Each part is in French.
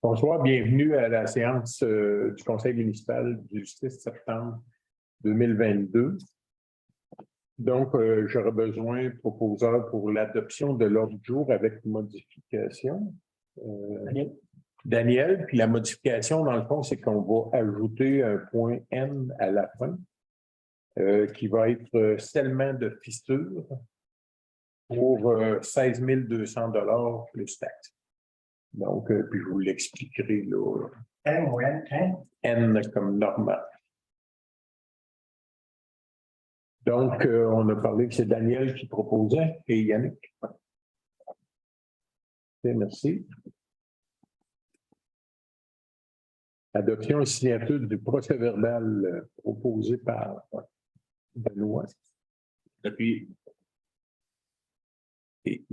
Bonsoir, bienvenue à la séance du Conseil municipal du 6 septembre 2022. Donc, j'aurais besoin proposeur pour l'adoption de l'ordre du jour avec modification. Daniel, puis la modification, dans le fond, c'est qu'on va ajouter un point N à la fin, qui va être scellement de fissure pour 16 200 $ plus taxes. Donc, puis je vous l'expliquerai là. N ou N? N comme normal. Donc, on a parlé que c'est Daniel qui proposait et Yannick. Merci. Adoption et signature du procès-verbal proposé par Benoît. Depuis. Et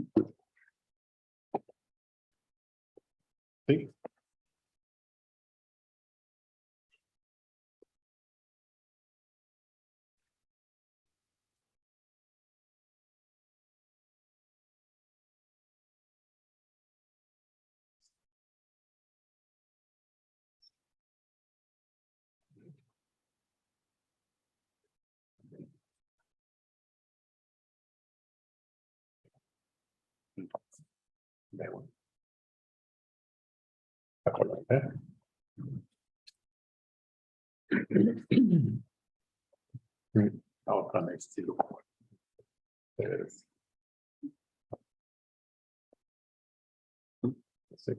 ben oui. Pas trop longtemps. On va prendre un stylo. C'est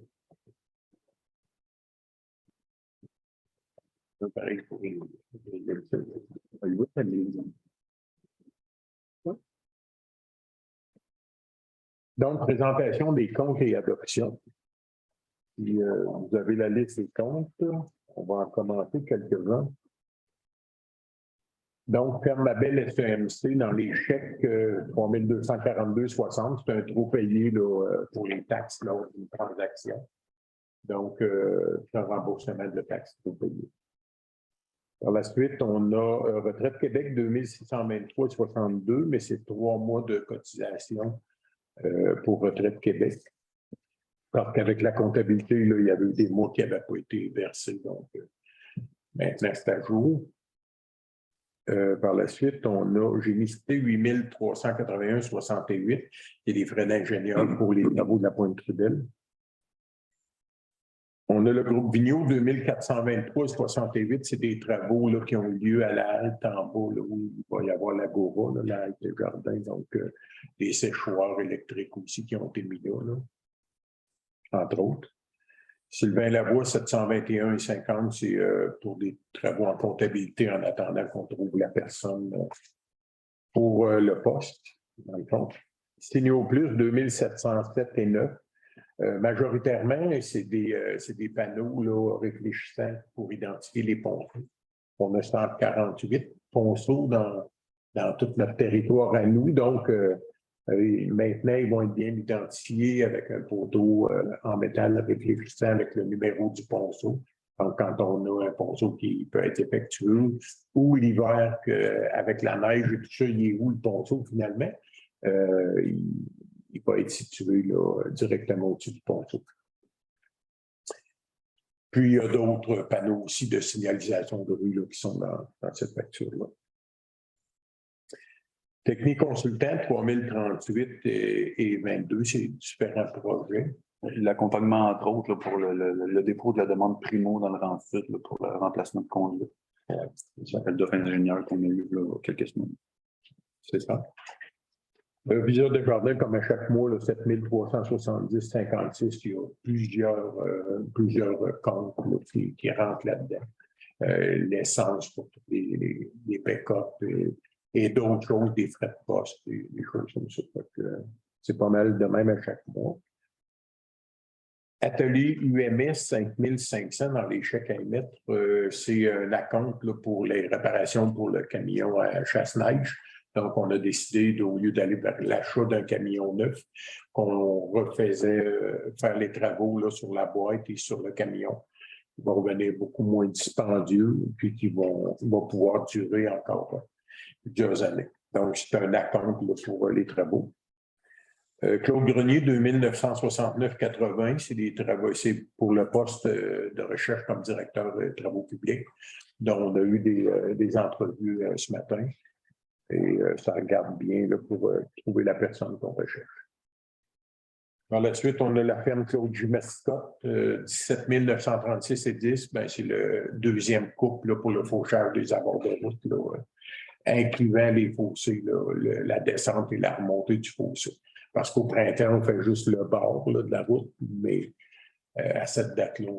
pareil pour les Donc, présentation des comptes et adoption. Puis, vous avez la liste des comptes. On va en commenter quelques-uns. Donc, Fermabel SEMC dans les chèques 3242,60, c'est un trop payé là, pour les taxes lors d'une transaction. Donc, c'est un remboursement de taxes trop payé. Par la suite, on a Retraite Québec 2623,62, mais c'est 3 mois de cotisation pour Retraite Québec. Parce qu'avec la comptabilité, là, il y avait eu des mois qui n'avaient pas été versés. Donc, maintenant, c'est à jour. Par la suite, j'ai listé 8381,68, et des frais d'ingénieur pour les travaux de la Pointe-Trudel. On a le groupe Vigneault 2423,68, c'est des travaux là, qui ont eu lieu à la halte en bas, là, où il va y avoir l'agora, la halte de jardin, donc des séchoirs électriques aussi qui ont été mis là, entre autres. Sylvain Lavoie, 721,50, c'est pour des travaux en comptabilité en attendant qu'on trouve la personne pour le poste, dans le fond. Sténio Plus, 2707,9. Majoritairement, c'est des panneaux là, réfléchissants pour identifier les ponceaux. On a 148 ponceaux dans tout notre territoire à nous. Donc, maintenant, ils vont être bien identifiés avec un poteau en métal réfléchissant avec le numéro du ponceau. Donc, quand on a un ponceau qui peut être effectué, ou l'hiver, avec la neige et tout ça, il est où le ponceau finalement? Il va être situé là, directement au-dessus du ponceau. Puis, il y a d'autres panneaux aussi de signalisation de rue là, qui sont dans cette facture-là. Technique consultant, 3038 et 22, c'est différents projets. L'accompagnement, entre autres, là, pour le dépôt de la demande primo dans le rang sud pour le remplacement de conduite. C'est l'appel d'offres ingénieur qu'on a eu là, quelques semaines. C'est ça. Viseur de jardin, comme à chaque mois, 7370,56, il y a plusieurs comptes là, qui rentrent là-dedans. L'essence pour les pick-up et d'autres choses, des frais de poste, des choses comme ça. C'est pas mal de même à chaque mois. Atelier UMS 5500 dans les chèques à émettre, c'est un acompte là, pour les réparations pour le camion à chasse-neige. Donc, on a décidé, au lieu d'aller vers l'achat d'un camion neuf, qu'on refaisait faire les travaux là, sur la boîte et sur le camion. Ils vont revenir beaucoup moins dispendieux, puis qui vont pouvoir durer encore plusieurs années. Donc, c'est un acompte là, pour les travaux. Claude Grenier, 2969,80, c'est des travaux, c'est pour le poste de recherche comme directeur de travaux publics, dont on a eu des entrevues ce matin. Et ça regarde bien là, pour trouver la personne qu'on recherche. Par la suite, on a la ferme Claude Jumet-Scott, 17 936,10. Ben, c'est le deuxième couple là, pour le fauchage des abords de route, là, incluant les fossés, là, la descente et la remontée du fossé. Parce qu'au printemps, on fait juste le bord là, de la route, mais à cette date-là,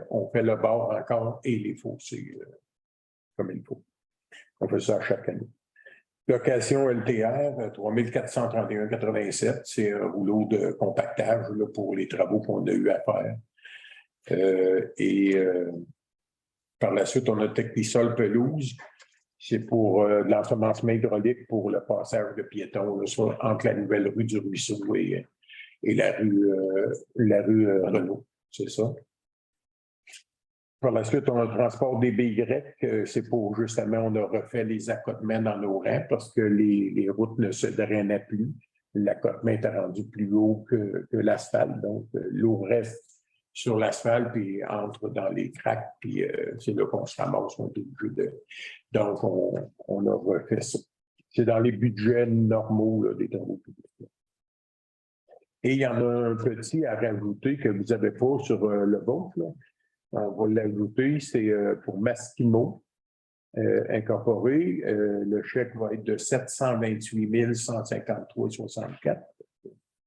on fait le bord encore et les fossés comme il faut. On fait ça chaque année. Location LTR, 3431,87. C'est un rouleau de compactage là, pour les travaux qu'on a eu à faire. Par la suite, on a Technisol Pelouse. C'est pour de l'ensemencement hydraulique pour le passage de piétons là, entre la nouvelle rue du Ruisseau et la rue Renault. C'est ça. Par la suite, on a le transport des BY. C'est pour, justement, on a refait les accotements dans nos rangs parce que les routes ne se drainaient plus. L'accotement était rendu plus haut que l'asphalte. Donc, l'eau reste sur l'asphalte puis entre dans les craques. Puis c'est là qu'on se ramasse. Donc, on a refait ça. C'est dans les budgets normaux là, des travaux publics. Et il y en a un petit à rajouter que vous n'avez pas sur le vôtre, là. On va l'ajouter, c'est pour Maskimo Incorporé. Le chèque va être de 728 153,64.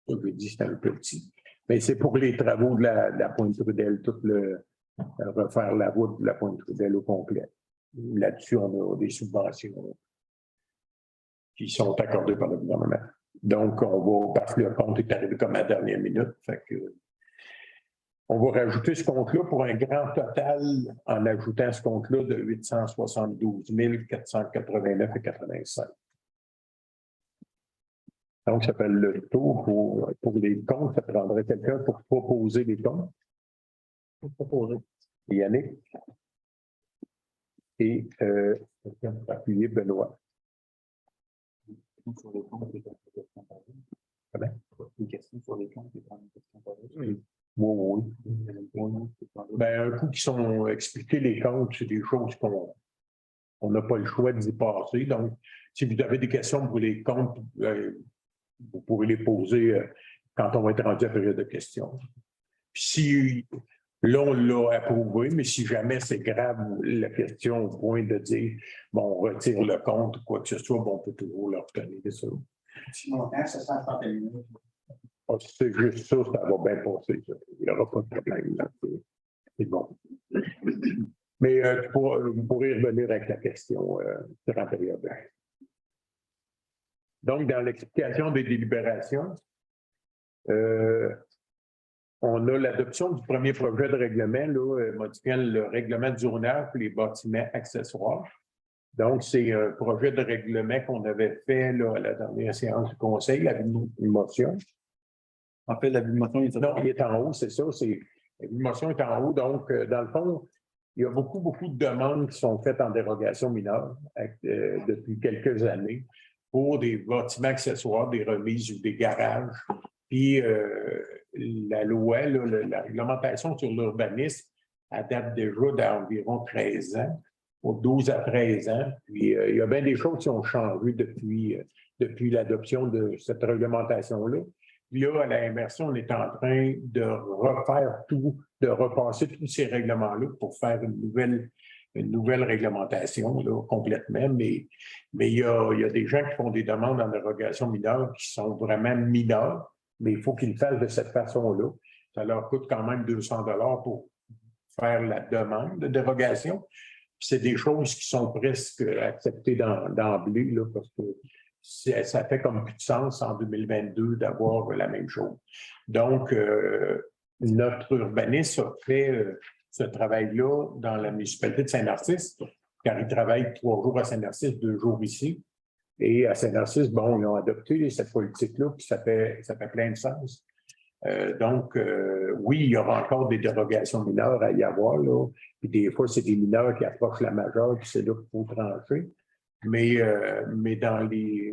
Je vous dis, c'est un petit. Mais c'est pour les travaux de la Pointe-Trudel, refaire la route de la Pointe-Trudel au complet. Là-dessus, on a des subventions qui sont accordées par le gouvernement. Donc, parce que le compte est arrivé comme à la dernière minute, fait que on va rajouter ce compte-là pour un grand total, en ajoutant ce compte-là, de 872 489,85. Donc, ça fait le tour pour les comptes. Ça prendrait quelqu'un pour proposer les comptes. Pour proposer. Yannick. Et quelqu'un pour appuyer Benoît. Sur les comptes, une question sur les comptes, oui. Oui. Ben, un coup qui sont expliqués, les comptes, c'est des choses qu'on n'a pas le choix d'y passer. Donc, si vous avez des questions pour les comptes, vous pourrez les poser quand on va être rendu à la période de questions. Puis si là, on l'a approuvé, mais si jamais c'est grave la question au point de dire bon, on retire le compte ou quoi que ce soit, bon, on peut toujours le retenir. Ça. Si mon temps, ça sent 31 minutes. C'est juste ça, ça va bien passer. Ça. Il n'y aura pas de problème. C'est bon. Mais vous pourrez revenir avec la question durant la période. Donc, dans l'explication des délibérations, on a l'adoption du premier projet de règlement, là, modifiant le règlement du zonage pour les bâtiments accessoires. Donc, c'est un projet de règlement qu'on avait fait là, à la dernière séance du Conseil, la motion. En fait, la motion est non, il est en haut, c'est ça. La motion est en haut. Donc, dans le fond, il y a beaucoup de demandes qui sont faites en dérogation mineure depuis quelques années pour des bâtiments accessoires, des remises ou des garages. Puis, la loi, là, la réglementation sur l'urbanisme, elle date déjà d'environ 13 ans, pour 12 à 13 ans. Puis, il y a bien des choses qui ont changé depuis l'adoption de cette réglementation-là. Puis là, à la MRC, on est en train de refaire tout, de repasser tous ces règlements-là pour faire une nouvelle réglementation là, complètement. Mais il y a des gens qui font des demandes en dérogation mineure qui sont vraiment mineures, mais il faut qu'ils le fassent de cette façon-là. Ça leur coûte quand même 200 $ pour faire la demande de dérogation. Puis c'est des choses qui sont presque acceptées d'emblée, là, parce que ça fait comme plus de sens en 2022 d'avoir la même chose. Donc, notre urbaniste a fait ce travail-là dans la municipalité de Saint-Narcisse, car il travaille 3 jours à Saint-Narcisse, 2 jours ici. Et à Saint-Narcisse, bon, ils ont adopté cette politique-là, puis ça fait plein de sens. Donc, oui, il y aura encore des dérogations mineures à y avoir, là. Puis des fois, c'est des mineurs qui approchent la majeure, puis c'est là qu'il faut trancher. Mais dans les.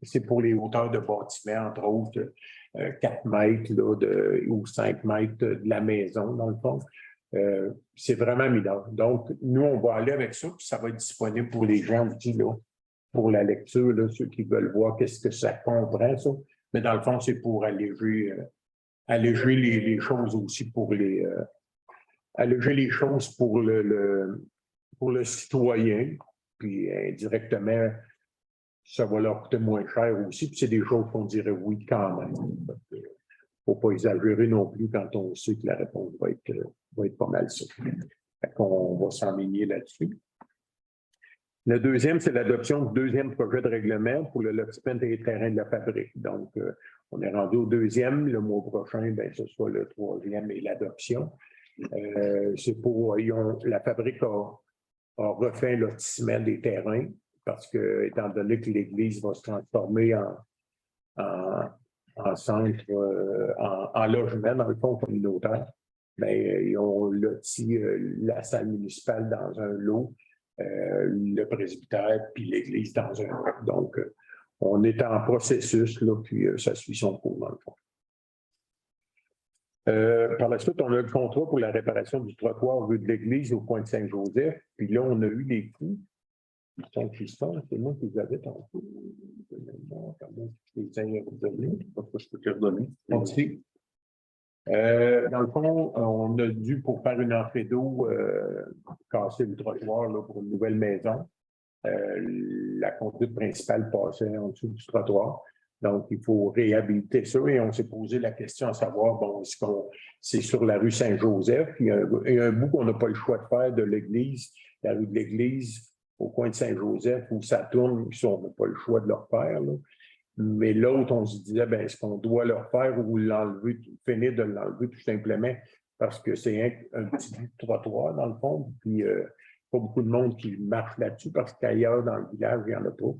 c'est pour les hauteurs de bâtiments, entre autres, 4 mètres là, ou 5 mètres de la maison, dans le fond. C'est vraiment mineur. Donc, nous, on va aller avec ça, puis ça va être disponible pour les gens aussi, là, pour la lecture, là, ceux qui veulent voir qu'est-ce que ça comprend, ça. Mais dans le fond, c'est pour alléger les choses aussi pour alléger les choses pour le citoyen, puis indirectement, ça va leur coûter moins cher aussi, puis c'est des choses qu'on dirait oui quand même. Il ne faut pas exagérer non plus quand on sait que la réponse va être pas mal ça. Fait qu'on va s'enligner là-dessus. Le deuxième, c'est l'adoption du deuxième projet de règlement pour le lotissement des terrains de la fabrique. Donc, on est rendu au deuxième. Le mois prochain, bien, ce sera le troisième et l'adoption. C'est pour, la fabrique a refait un lotissement des terrains parce que, étant donné que l'Église va se transformer en centre, en logement, dans le fond communautaire, bien, ils ont loti la salle municipale dans un lot, le presbytère puis l'Église dans un lot. Donc, on est en processus, là, puis ça suit son cours, dans le fond. Par la suite, on a le contrat pour la réparation du trottoir rue de l'Église au coin de Saint-Joseph. Puis là, on a eu les coûts. Saint-Christophe, c'est moi qui les avais tantôt. Je peux te les redonner. Merci. Dans le fond, on a dû, pour faire une entrée d'eau, casser le trottoir là, pour une nouvelle maison. La conduite principale passait en dessous du trottoir. Donc, il faut réhabiliter ça et on s'est posé la question à savoir, bon, est-ce qu'on c'est sur la rue Saint-Joseph, il y a un bout qu'on n'a pas le choix de faire de l'église, la rue de l'église au coin de Saint-Joseph où ça tourne, puis on n'a pas le choix de le refaire. Là. Mais l'autre, on se disait, ben, est-ce qu'on doit le refaire ou l'enlever, finir de l'enlever tout simplement parce que c'est un petit bout de trottoir dans le fond, puis pas beaucoup de monde qui marche là-dessus parce qu'ailleurs dans le village, il n'y en a pas.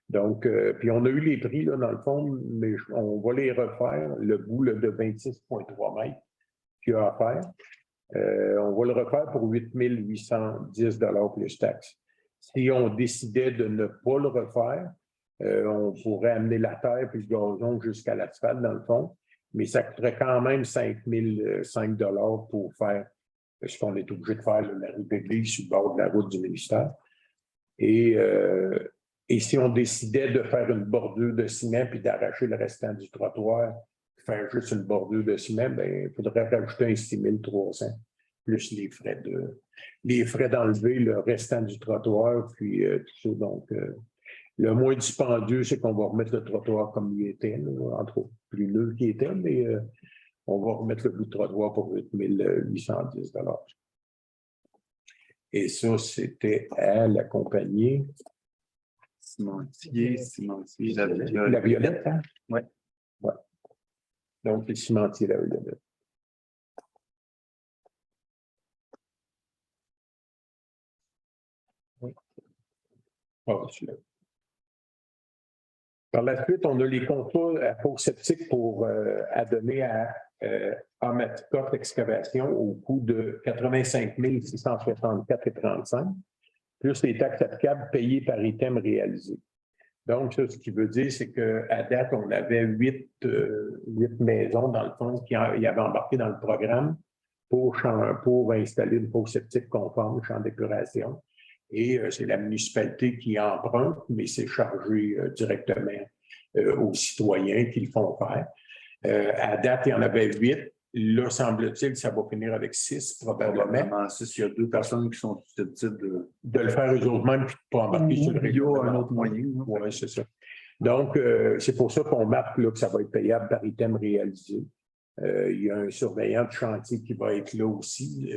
Donc, puis on a eu les prix, là, dans le fond, mais on va les refaire, le bout là, de 26,3 mètres qu'il y a à faire. On va le refaire pour 8 810 $ plus taxes. Si on décidait de ne pas le refaire, on pourrait amener la terre puis le gazon jusqu'à l'asphalte, dans le fond, mais ça coûterait quand même 5 005 $ pour faire ce qu'on est obligé de faire, là, la rue d'église sur le bord de la route du ministère. Et si on décidait de faire une bordure de ciment puis d'arracher le restant du trottoir, faire juste une bordure de ciment, bien, il faudrait rajouter un 6 300, plus les frais d'enlever le restant du trottoir, puis tout ça. Donc, le moins dispendieux, c'est qu'on va remettre le trottoir comme il était, là, entre autres, plus neuf qu'il était, mais on va remettre le bout de trottoir pour 8 810 $. Et ça, c'était à la compagnie. Cimentier, La Violette, hein? Oui. Ouais. Donc, les cimentiers, la Violette. Oui. Oh, celui-là. Par la suite, on a les contrats à fosse septique à donner à Amaticot Excavation au coût de 85 664,35 $, plus les taxes applicables payées par item réalisé. Donc, ça, ce qui veut dire, c'est qu'à date, on avait 8 maisons, dans le fond, qui avaient embarqué dans le programme pour installer une fosse septique conforme, champ d'épuration. Et c'est la municipalité qui emprunte, mais c'est chargé directement aux citoyens qui le font faire. À date, il y en avait 8. Là, semble-t-il, ça va finir avec 6, probablement. Il y a 2 personnes qui sont susceptibles de le faire eux-mêmes puis de ne pas embarquer sur le règlement. un autre moyen. Oui, c'est ça. Donc, c'est pour ça qu'on marque là, que ça va être payable par item réalisé. Il y a un surveillant de chantier qui va être là aussi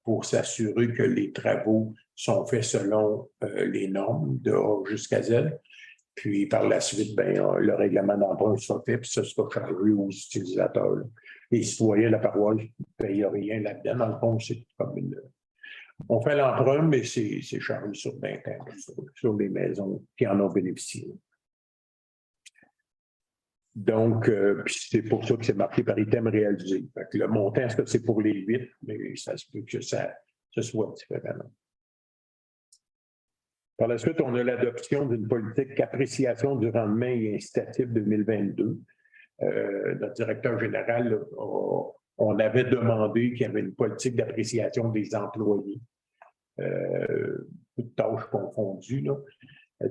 pour s'assurer que les travaux sont faits selon les normes de A jusqu'à Z. Puis, par la suite, ben, le règlement d'emprunt sera fait, puis ça sera chargé aux utilisateurs. Là. Les citoyens de la paroisse ne payent rien là-dedans. Dans le fond, c'est comme on fait l'emprunt, mais c'est chargé sur 20 ans, sur les maisons qui en ont bénéficié. Donc, c'est pour ça que c'est marqué par item réalisé. Fait que le montant, est-ce que c'est pour les 8, mais ça se peut que ça soit différent. Par la suite, on a l'adoption d'une politique d'appréciation du rendement et incitatif 2022. Notre directeur général, là, on avait demandé qu'il y avait une politique d'appréciation des employés. Toutes tâches confondues, là.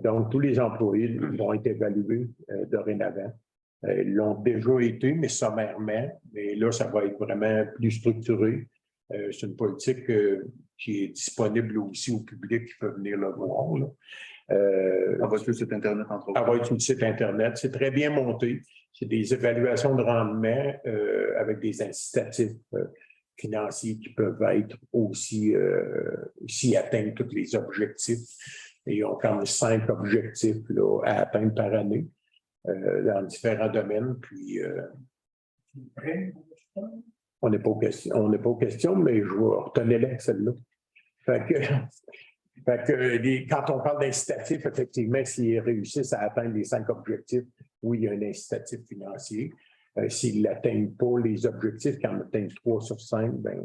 Donc, tous les employés vont être évalués dorénavant. Ils l'ont déjà été, mais sommairement. Mais là, ça va être vraiment plus structuré. C'est une politique qui est disponible aussi au public qui peut venir le voir. Là. Elle va être sur le site Internet, entre autres. Elle va être sur le site Internet. C'est très bien monté. C'est des évaluations de rendement avec des incitatifs financiers qui peuvent être aussi, s'ils atteignent tous les objectifs. Et ils ont quand même 5 objectifs là, à atteindre par année dans différents domaines. Puis, on n'est pas aux questions, mais je vais retenir celle-là. Quand on parle d'incitatif, effectivement, s'ils réussissent à atteindre les 5 objectifs, oui, il y a un incitatif financier. S'ils n'atteignent pas les objectifs, quand on atteigne 3 sur 5, bien,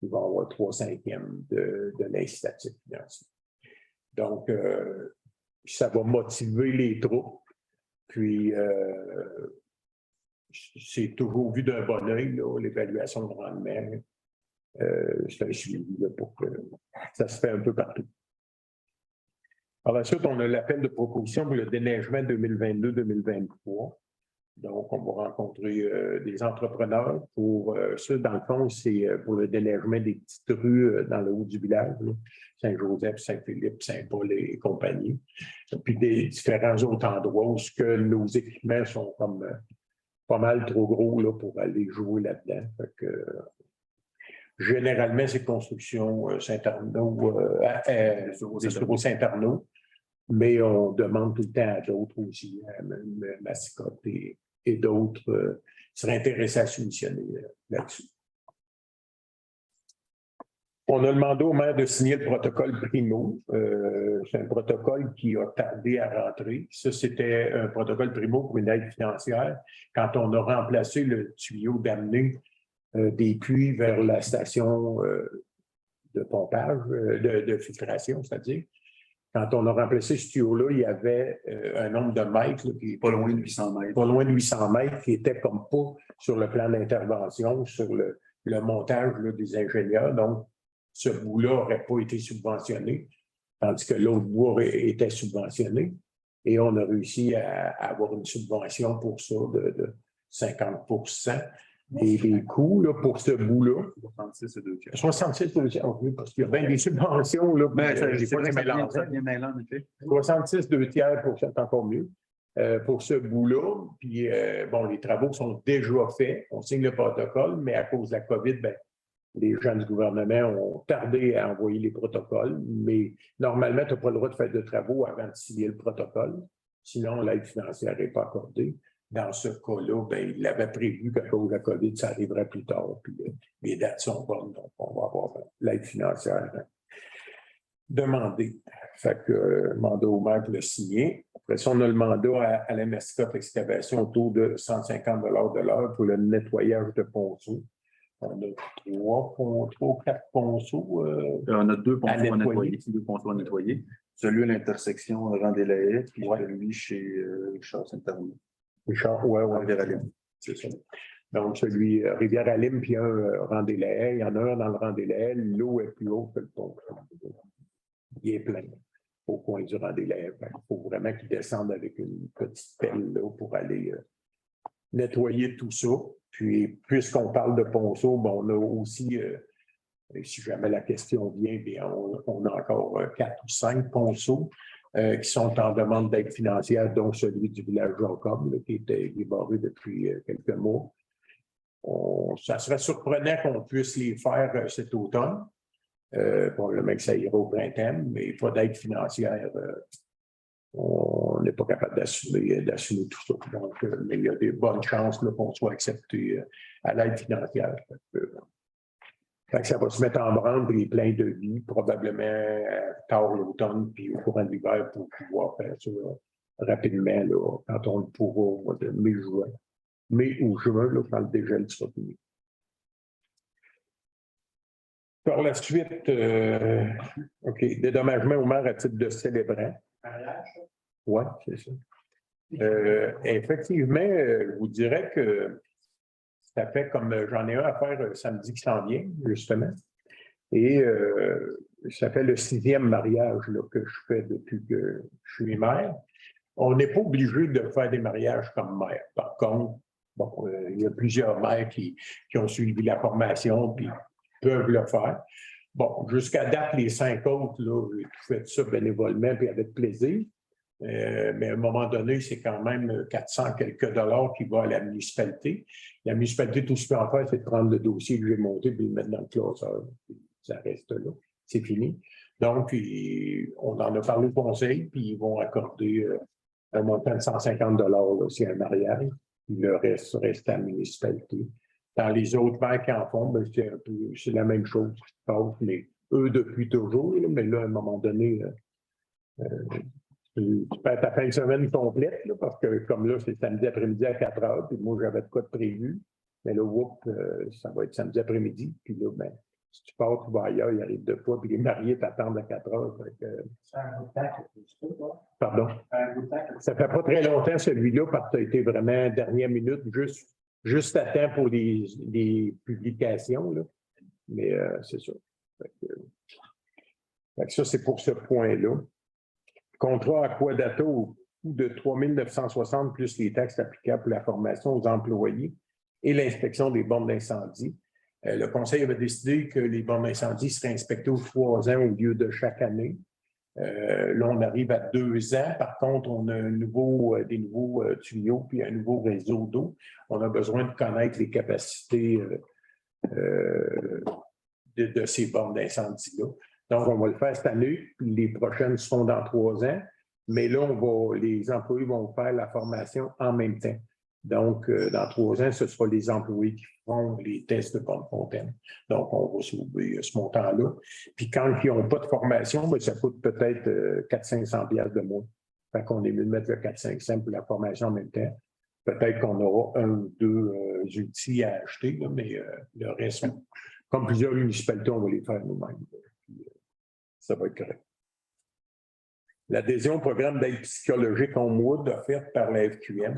ils vont avoir 3/5 de l'incitatif financier. Donc, ça va motiver les troupes. Puis, c'est toujours vu d'un bon œil, l'évaluation de rendement. C'est un suivi là, pour que ça se fait un peu partout. Par la suite, on a l'appel de proposition pour le déneigement 2022-2023. Donc, on va rencontrer des entrepreneurs pour ça. Dans le fond, c'est pour le déneigement des petites rues dans le haut du village, Saint-Joseph, Saint-Philippe, Saint-Paul et compagnie. Puis des différents autres endroits où nos équipements sont comme pas mal trop gros là, pour aller jouer là-dedans. Généralement, c'est construction Saint-Arnaud, des Saint-Arnaud, mais on demande tout le temps à d'autres aussi, même Mascotte et d'autres seraient intéressés à soumissionner là-dessus. On a demandé au maire de signer le protocole Primo. C'est un protocole qui a tardé à rentrer. Ça, c'était un protocole Primo pour une aide financière. Quand on a remplacé le tuyau d'amener des puits vers la station de pompage, de filtration, c'est-à-dire. Quand on a remplacé ce tuyau-là, il y avait un nombre de mètres. Là, qui pas loin de 800 mètres. Pas loin de 800 mètres, qui était comme pas sur le plan d'intervention, sur le montage là, des ingénieurs. Donc, ce bout-là n'aurait pas été subventionné, tandis que l'autre bout était subventionné. Et on a réussi à avoir une subvention pour ça de 50%. Et les coûts là, pour ce bout-là. 66 et 2 tiers. 66 2 tiers, oui, parce qu'il y a bien des subventions. Là, mais c'est pas bien mêlant, en effet. 66 2 tiers, c'est encore mieux. Pour ce bout-là, puis bon, les travaux sont déjà faits. On signe le protocole, mais à cause de la COVID, ben, les gens du gouvernement ont tardé à envoyer les protocoles. Mais normalement, tu n'as pas le droit de faire de travaux avant de signer le protocole. Sinon, l'aide financière n'est pas accordée. Dans ce cas-là, ben, il avait prévu qu'à cause de la COVID, ça arriverait plus tard. Puis les dates sont bonnes, donc on va avoir l'aide financière demandée. Fait que mandat au maire pour le signer. Après ça, on a le mandat à la Mascotte Excavation autour de 150 $ de l'heure pour le nettoyage de ponceaux. On a 3 ou 4 ponceaux. On a 2 ponceaux à nettoyer. 2 ponceaux à nettoyer. Celui à l'intersection Rang-des-Lahaye, puis celui chez Richard Saint-Arnaud. Richard, oui. Rivière-Alim. C'est ça. Donc, celui Rivière-Alim, puis un Rang-des-Lahaye. Il y en a un dans le Rang-des-Lahaye. L'eau est plus haute que le pont. Il est plein au coin du Rang-des-Lahaye. Il faut vraiment qu'il descende avec une petite pelle là, pour aller nettoyer tout ça. Puis, puisqu'on parle de ponceau, bon, on a aussi, si jamais la question vient, bien, on a encore 4 ou 5 ponceaux qui sont en demande d'aide financière, dont celui du village Jacob, là, qui était débarré depuis quelques mois. Ça serait surprenant qu'on puisse les faire cet automne. Probablement que ça ira au printemps, mais pas d'aide financière. On n'est pas capable d'assumer tout ça. Donc, mais il y a des bonnes chances qu'on soit accepté à l'aide financière. Fait que ça va se mettre en branle puis plein de vie, probablement tard l'automne puis au courant de l'hiver pour pouvoir faire ça rapidement là, quand on le pourra au mois de mai-juin. Mai ou juin, là, quand le dégel sera fini. Par la suite, OK, dédommagement aux maires à titre de célébrant. Mariage. Oui, c'est ça. Effectivement, je vous dirais que ça fait comme j'en ai un à faire samedi qui s'en vient, justement. Et ça fait le 6e mariage là, que je fais depuis que je suis maire. On n'est pas obligé de faire des mariages comme maire. Par contre, bon, il y a plusieurs maires qui ont suivi la formation et peuvent le faire. Bon, jusqu'à date, les 5 autres, là, j'ai fait ça bénévolement et avec plaisir. Mais à un moment donné, c'est quand même 400 quelques dollars qui vont à la municipalité. La municipalité, tout ce qu'il peut en faire, c'est de prendre le dossier que j'ai monté et de le mettre dans le classeur. Ça reste là. C'est fini. Donc, on en a parlé au conseil, puis ils vont accorder un montant de 150 $ s'il y a un mariage. Puis le reste à la municipalité. Dans les autres banques qui en font, c'est la même chose qui se passe, mais eux depuis toujours. Là, mais là, à un moment donné, tu perds ta fin de semaine complète, là, parce que comme là, c'est samedi après-midi à 4 heures, puis moi, j'avais de quoi de prévu. Mais là, ça va être samedi après-midi. Puis là, ben, si tu pars, tu vas ailleurs, il arrive 2 fois, puis les mariés t'attendent à 4 heures. Ça fait un bout de temps que tu fais ça, Pardon? Ça fait pas très longtemps, celui-là, parce que tu as été vraiment dernière minute, juste à temps pour les publications. Là. Mais c'est ça. Fait que ça, c'est pour ce point-là. Contrat Aquadato au coût de 3 960 plus les taxes applicables pour la formation aux employés et l'inspection des bornes d'incendie. Le Conseil avait décidé que les bornes d'incendie seraient inspectées aux 3 ans au lieu de chaque année. Là, on arrive à 2 ans. Par contre, on a des nouveaux tuyaux puis un nouveau réseau d'eau. On a besoin de connaître les capacités de ces bornes d'incendie-là. Donc, on va le faire cette année, puis les prochaines seront dans 3 ans. Mais là, les employés vont faire la formation en même temps. Donc, dans 3 ans, ce sera les employés qui feront les tests de pompe fontaine. Donc, on va sauver ce montant-là. Puis quand ils n'ont pas de formation, bien, ça coûte peut-être 400-500 $ de moins. Fait qu'on est mieux de mettre le 400-500 pour la formation en même temps. Peut-être qu'on aura 1 ou 2 outils à acheter, là, mais le reste, comme plusieurs municipalités, on va les faire nous-mêmes. Ça va être correct. L'adhésion au programme d'aide psychologique en MOOD offerte par la FQM.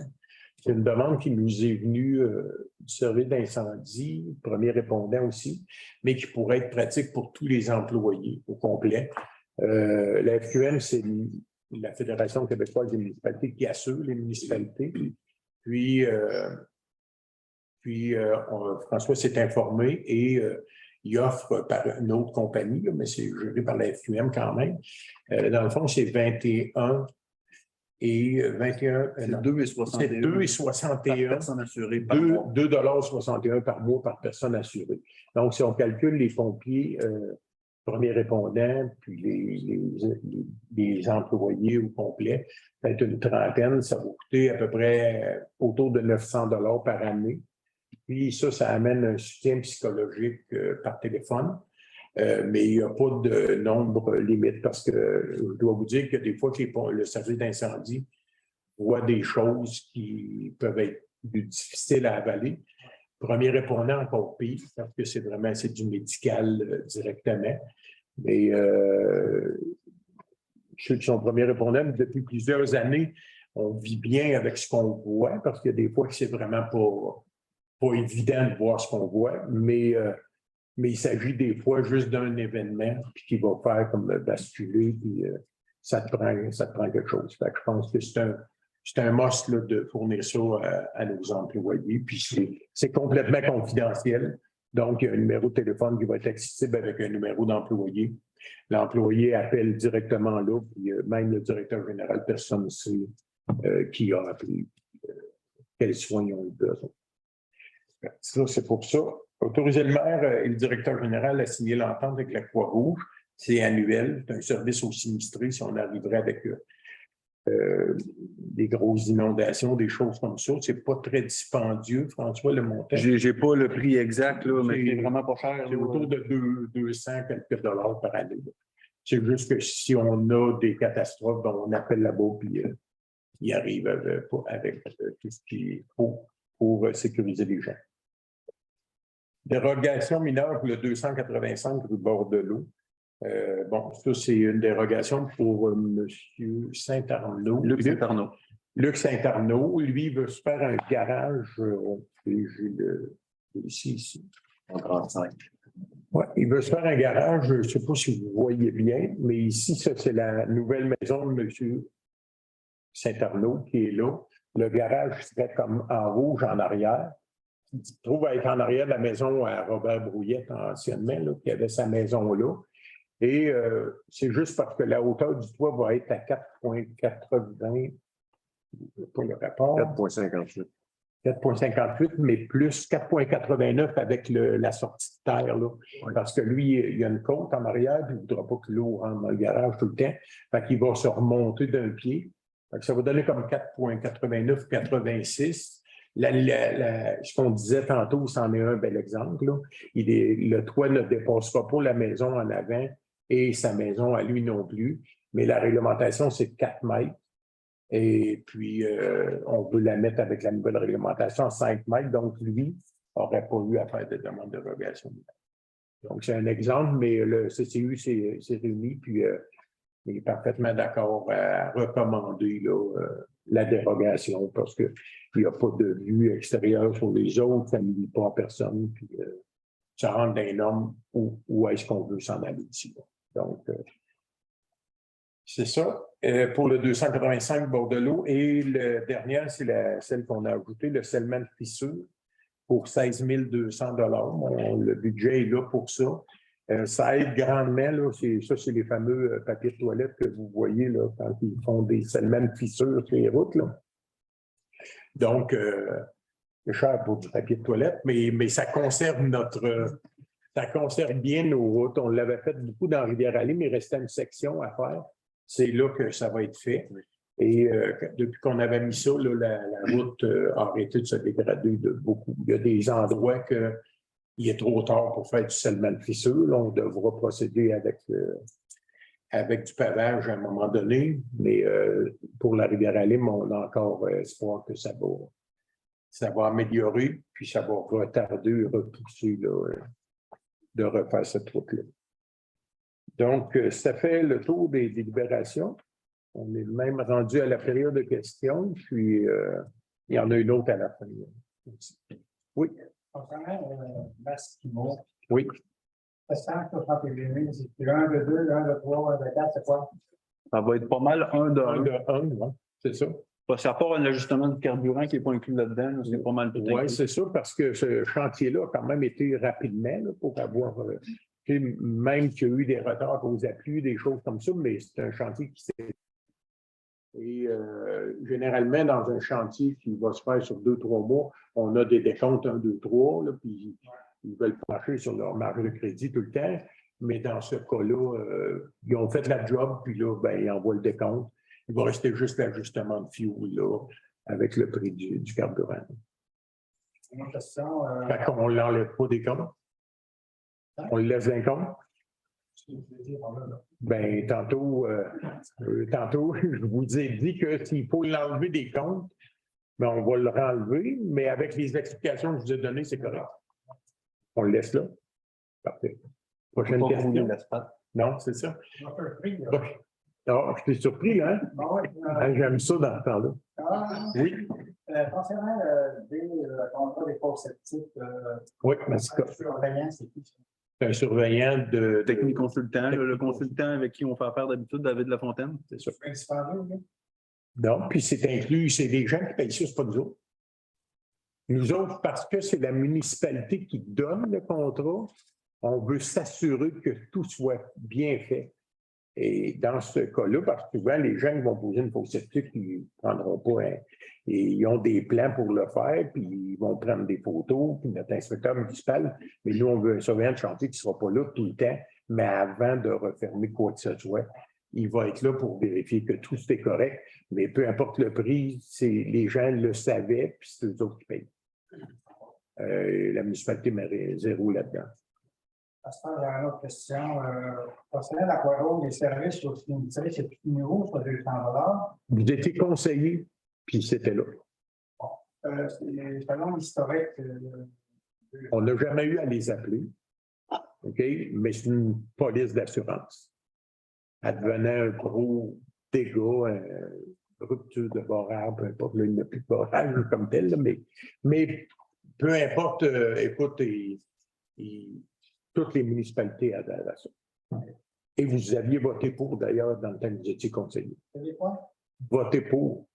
C'est une demande qui nous est venue du service d'incendie, premier répondant aussi, mais qui pourrait être pratique pour tous les employés au complet. La FQM, c'est la Fédération québécoise des municipalités qui assure les municipalités. Puis François s'est informé et il offre par une autre compagnie, mais c'est géré par la FQM quand même. Dans le fond, c'est 21 et 21. C'est 2,61 par personne assurée par mois. 2,61 $ par mois par personne assurée. Donc, si on calcule les pompiers, premiers répondants, puis les employés au complet, peut-être une trentaine, ça va coûter à peu près autour de 900 $ par année. Puis ça amène un soutien psychologique par téléphone. Mais il n'y a pas de nombre limite parce que je dois vous dire que des fois, le service d'incendie voit des choses qui peuvent être plus difficiles à avaler. Premier répondant, encore pire, parce que c'est du médical directement. Mais ceux qui sont premiers répondants, depuis plusieurs années, on vit bien avec ce qu'on voit parce qu'il y a des fois que c'est vraiment pas évident de voir ce qu'on voit, mais il s'agit des fois juste d'un événement qui va faire comme basculer, puis ça te prend quelque chose. Fait que je pense que c'est un must là, de fournir ça à nos employés, puis c'est complètement confidentiel. Donc, il y a un numéro de téléphone qui va être accessible avec un numéro d'employé. L'employé appelle directement là, puis même le directeur général, personne ne sait qui a appelé, quels soins ils ont eu besoin. Ça, c'est pour ça. Autoriser le maire et le directeur général à signer l'entente avec la Croix-Rouge. C'est annuel. C'est un service aux sinistrés si on arriverait avec des grosses inondations, des choses comme ça. C'est pas très dispendieux, François, le montant. J'ai pas le prix exact, là, mais c'est vraiment pas cher. C'est autour de 200 quelques dollars par année. C'est juste que si on a des catastrophes, on appelle là-bas puis ils arrivent avec tout ce qu'il faut pour sécuriser les gens. Dérogation mineure pour le 285 rue Bordelot. Bon, ça, c'est une dérogation pour M. Saint-Arnaud. Luc Saint-Arnaud. Luc Saint-Arnaud, lui, il veut se faire un garage. Et j'ai ici. En 35. Oui, il veut se faire un garage, je ne sais pas si vous voyez bien, mais ici, ça, c'est la nouvelle maison de M. Saint-Arnaud qui est là. Le garage serait comme en rouge en arrière. Il se trouve être en arrière de la maison à Robert Brouillette anciennement, là, qui avait sa maison là. Et c'est juste parce que la hauteur du toit va être à 4,80, pas le rapport. 4,58. 4,58, mais plus 4,89 avec la sortie de terre, là. Oui. Parce que lui, il y a une côte en arrière, puis il ne voudra pas que l'eau rentre dans le garage tout le temps. Fait qu'il va se remonter d'un pied. Fait que ça va donner comme 4,89, 86. Ce qu'on disait tantôt, c'en est un bel exemple, là. Le toit ne dépassera pas la maison en avant et sa maison à lui non plus. Mais la réglementation, c'est 4 mètres. Et puis, on veut la mettre avec la nouvelle réglementation à 5 mètres. Donc, lui n'aurait pas eu à faire de demande de dérogation. Donc, c'est un exemple, mais le CCU s'est réuni, puis il est parfaitement d'accord à recommander là, la dérogation parce qu'il n'y a pas de vue extérieure sur les autres, ça ne nuit pas à personne, puis ça rentre dans les normes où est-ce qu'on veut s'en aller ici. Donc, c'est ça. Pour le 285 Bordelot. Et le dernier, c'est celle qu'on a ajoutée, le scellement de fissure pour 16 200 $. Le budget est là pour ça. Ça aide grandement. Là, c'est les fameux papiers de toilette que vous voyez là, quand ils font des scellements de fissures sur les routes. Là. Donc, c'est cher pour du papier de toilette, mais ça conserve ça conserve bien nos routes. On l'avait fait beaucoup dans Rivière-Allée, mais il restait une section à faire. C'est là que ça va être fait. Et depuis qu'on avait mis ça, là, la route a arrêté de se dégrader de beaucoup. Il y a des endroits qu'il est trop tard pour faire du scellement de fissure. Là, on devra procéder avec du pavage à un moment donné. Mais pour la Rivière-Allée, on a encore espoir que ça va améliorer, puis ça va retarder, repousser là, de refaire cette route-là. Donc, ça fait le tour des délibérations. On est même rendu à la période de questions, puis il y en a une autre à la fin. Oui. Concernant Masquimo, Oui. le 161 000, c'est le 1 de 2, le 1 de 3, le 1 de 4, c'est quoi? Ça va être pas mal un de 1 un. de 1, ouais, c'est ça. Parce qu'à part un ajustement de carburant qui n'est pas inclus là-dedans, c'est pas mal tout inclus. Oui, c'est ça, parce que ce chantier-là a quand même été rapidement là, pour avoir, même qu'il y a eu des retards aux appuis, des choses comme ça, mais c'est un chantier qui s'est... Et généralement, dans un chantier qui va se faire sur 2-3 mois, on a des décomptes 1, 2, 3, là, puis ils veulent marcher sur leur marge de crédit tout le temps. Mais dans ce cas-là, ils ont fait la job, puis là, ben, ils envoient le décompte. Il va rester juste l'ajustement de fuel là, avec le prix du carburant. Une question. Fait qu'on ne l'enlève pas des comptes. On le laisse d'un compte. Ben, tantôt, je vous ai dit que s'il faut l'enlever des comptes, ben, on va le renlever, mais avec les explications que je vous ai données, c'est correct. On le laisse là. Parfait. Prochaine question. Non, c'est ça. Non, je suis surpris, hein? J'aime ça dans ce temps-là. Oui. Concernant le contrat des cours sceptiques, oui, merci. Le surveillant, c'est qui? C'est un surveillant de Technique consultant, le consultant avec qui on fait affaire d'habitude, David Lafontaine. C'est ça. C'est indispensable, Non, puis c'est inclus, c'est des gens qui payent ça, c'est pas nous autres. Nous autres, parce que c'est la municipalité qui donne le contrat, on veut s'assurer que tout soit bien fait. Et dans ce cas-là, parce que souvent, les gens qui vont poser une fosse septique, ils ne prendront pas et ils ont des plans pour le faire, puis ils vont prendre des photos, puis notre inspecteur municipal, mais nous, on veut un surveillant de chantier qui ne sera pas là tout le temps, mais avant de refermer quoi que ce soit, il va être là pour vérifier que tout est correct, mais peu importe le prix, les gens le savaient, puis c'est eux autres qui payent. La municipalité met 0 là-dedans. Pasteur, il y a une autre question. Concernant l'Aquaro, les services au cimetière, c'est tout nouveau, sur 200 $. Vous étiez conseillé, puis c'était là. Selon l'historique On n'a jamais eu à les appeler. OK? Mais c'est une police d'assurance. Advenant un gros dégât, rupture de barrage, peu importe, là, il n'y a plus de barrage comme tel, là, mais peu importe, écoute, toutes les municipalités adhèrent à ça. Et vous aviez voté pour, d'ailleurs, dans le temps que vous étiez conseiller. Vous savez quoi? Voté pour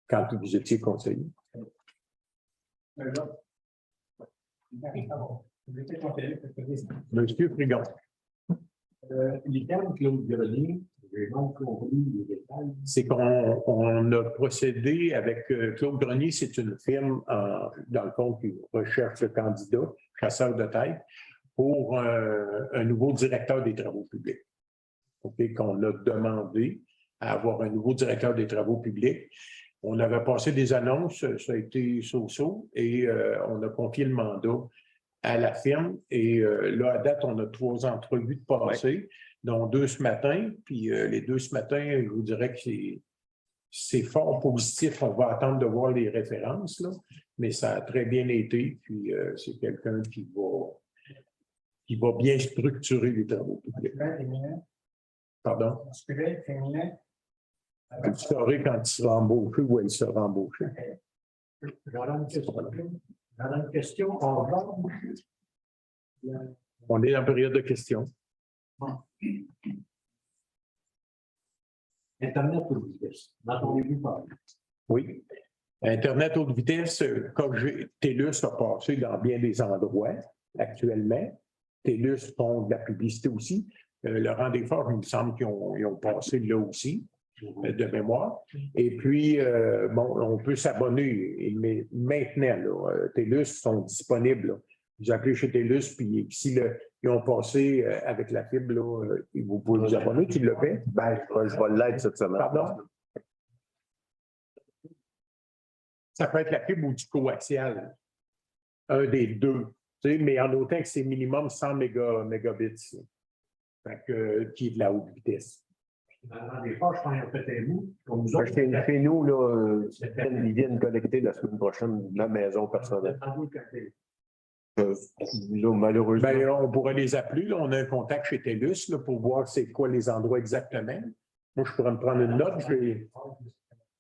quand vous étiez conseiller. Monsieur Frigon. Les termes Claude Grenier, j'ai mal compris les détails. C'est qu'on a procédé avec Claude Grenier, c'est une firme, dans le fond, qui recherche le candidat, chasseur de tête, pour un nouveau directeur des travaux publics. Okay, qu'on a demandé à avoir un nouveau directeur des travaux publics. On avait passé des annonces, ça a été so-so, et on a confié le mandat à la firme. Et là, à date, on a 3 entrevues de passées, dont 2 ce matin. Puis les 2 ce matin, je vous dirais que c'est fort positif. On va attendre de voir les références, là, mais ça a très bien été. Puis c'est quelqu'un qui va bien structurer les travaux publics. Pardon? Masculin, féminin. Vous saurez quand il sera embauché ou elle sera embauchée. J'aurais une question. On est en période de questions. Internet haute vitesse. N'entendez-vous pas? Oui. Internet haute vitesse, comme TELUS a passé dans bien des endroits actuellement. TELUS font de la publicité aussi. Le Rendez-Fort, il me semble qu'ils ont passé là aussi, de mémoire. Et puis, bon, on peut s'abonner. Mais maintenant, là, TELUS sont disponibles. Là. Vous appelez chez TELUS, puis si ils ont passé avec la fibre, là, vous pouvez vous abonner. Tu le fais? Ben, je vais l'être cette semaine. Pardon? Ça peut être la fibre ou du coaxial. Un des deux. Tu sais, mais en autant que c'est minimum 100 mégabits. Fait que, qui est de la haute vitesse. Dans des fois, je pense qu'il y a peut-être vous. Comme nous autres, Chez nous, là, ils viennent collecter la semaine prochaine la maison personnelle. Malheureusement. Ben, on pourrait les appeler. Là. On a un contact chez TELUS là, pour voir c'est quoi les endroits exactement. Moi, je pourrais me prendre une note.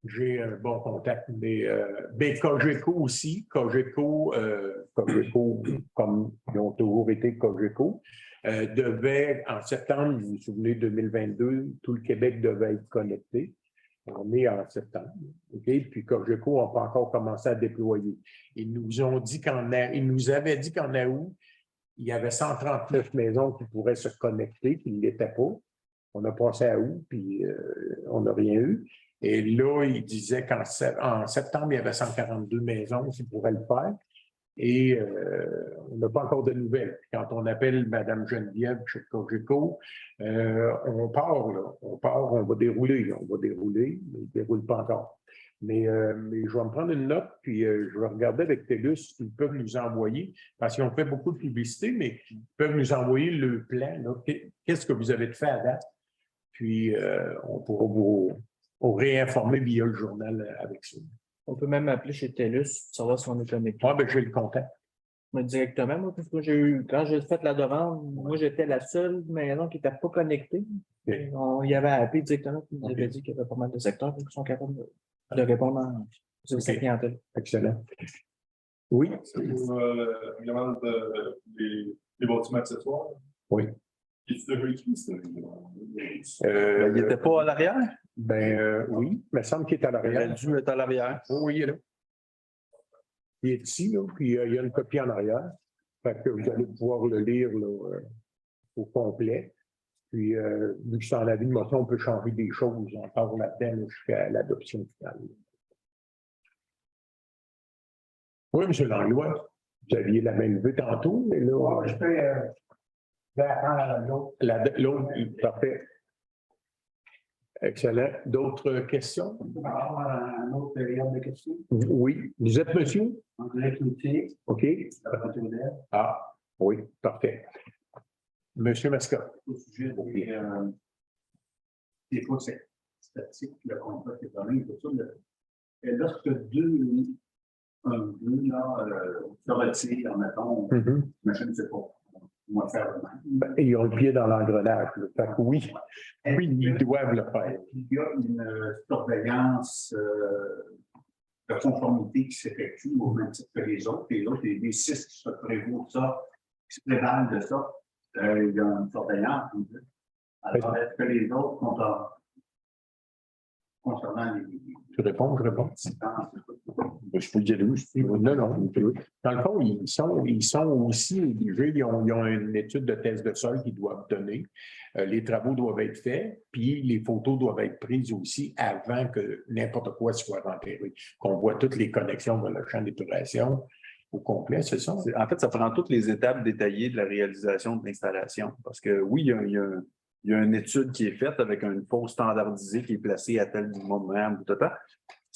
J'ai un bon contact. Mais Cogeco aussi. Cogeco, comme ils ont toujours été Cogeco, devait, en septembre, vous vous souvenez, 2022, tout le Québec devait être connecté. On est en septembre. Okay? Puis Cogeco n'a pas encore commencé à déployer. Ils nous avaient dit qu'en août, il y avait 139 maisons qui pourraient se connecter, qui ne l'étaient pas. On a passé à août, puis on n'a rien eu. Et là, il disait qu'en septembre, il y avait 142 maisons qui pourraient le faire. Et on n'a pas encore de nouvelles. Quand on appelle Mme Geneviève chez Cogeco, on part, là. On va dérouler, mais il ne déroule pas encore. Mais je vais me prendre une note, puis je vais regarder avec TELUS s'ils peuvent nous envoyer, parce qu'ils ont fait beaucoup de publicité, mais ils peuvent nous envoyer le plan. Qu'est-ce que vous avez fait à date? Puis on pourra vous réinformer via le journal avec ça. On peut même appeler chez TELUS pour savoir si on est connecté. Oui, bien, j'ai le contact. Moi, directement, moi, parce que quand j'ai fait la demande, moi, j'étais la seule maison qui n'était pas connectée. Okay. On y avait appelé directement, puis ils nous avaient dit qu'il y avait pas mal de secteurs qui sont capables de répondre à sa clientèle. Excellent. Oui. C'est pour une demande des bâtiments accessoires. Oui. Est-ce déjà écrit, ça? Il n'était pas à l'arrière? Oui, il me semble qu'il est à Il aurait l'arrière. dû être à l'arrière. Oui, il est là. Il est ici, là, puis il y a une copie en arrière. Fait que vous allez pouvoir le lire là, au complet. Puis, vu que c'est en avis de motion, on peut changer des choses encore là-dedans jusqu'à l'adoption finale. Oui, M. Langlois, vous aviez la main levée tantôt, mais là. Je peux attendre l'autre. L'autre, parfait. Excellent. D'autres questions? On va avoir une autre période de questions. Oui. Vous êtes monsieur? André Cloutier, OK. la Rotterdam. Ah, oui, parfait. Monsieur Mascotte. Au sujet des fois, c'est statique, le contrat est donné, tout ça. Lorsque deux un ou deux, là, se retire, mettons, machine, c'est pas. On va faire le même. Ben, ils ont le pied dans l'engrenage. Là. Fait que oui, oui, ils doivent le faire. Il y a une surveillance de conformité qui s'effectue au même titre que les autres. Les autres, les 6 qui se prévoient de ça, qui se prévalent de ça, il y a une surveillance. Alors, est-ce que les autres, concernant les. Tu réponds, je réponds. Je peux dire oui. Non, non. Dans le fond, ils sont aussi obligés, ils ont une étude de test de sol qu'ils doivent donner. Les travaux doivent être faits, puis les photos doivent être prises aussi avant que n'importe quoi soit enterré. Qu'on voit toutes les connexions dans le champ d'épuration au complet, c'est ça? En fait, ça prend toutes les étapes détaillées de la réalisation de l'installation. Parce que oui, il y a une étude qui est faite avec une fosse standardisée qui est placée à tel moment ou tout.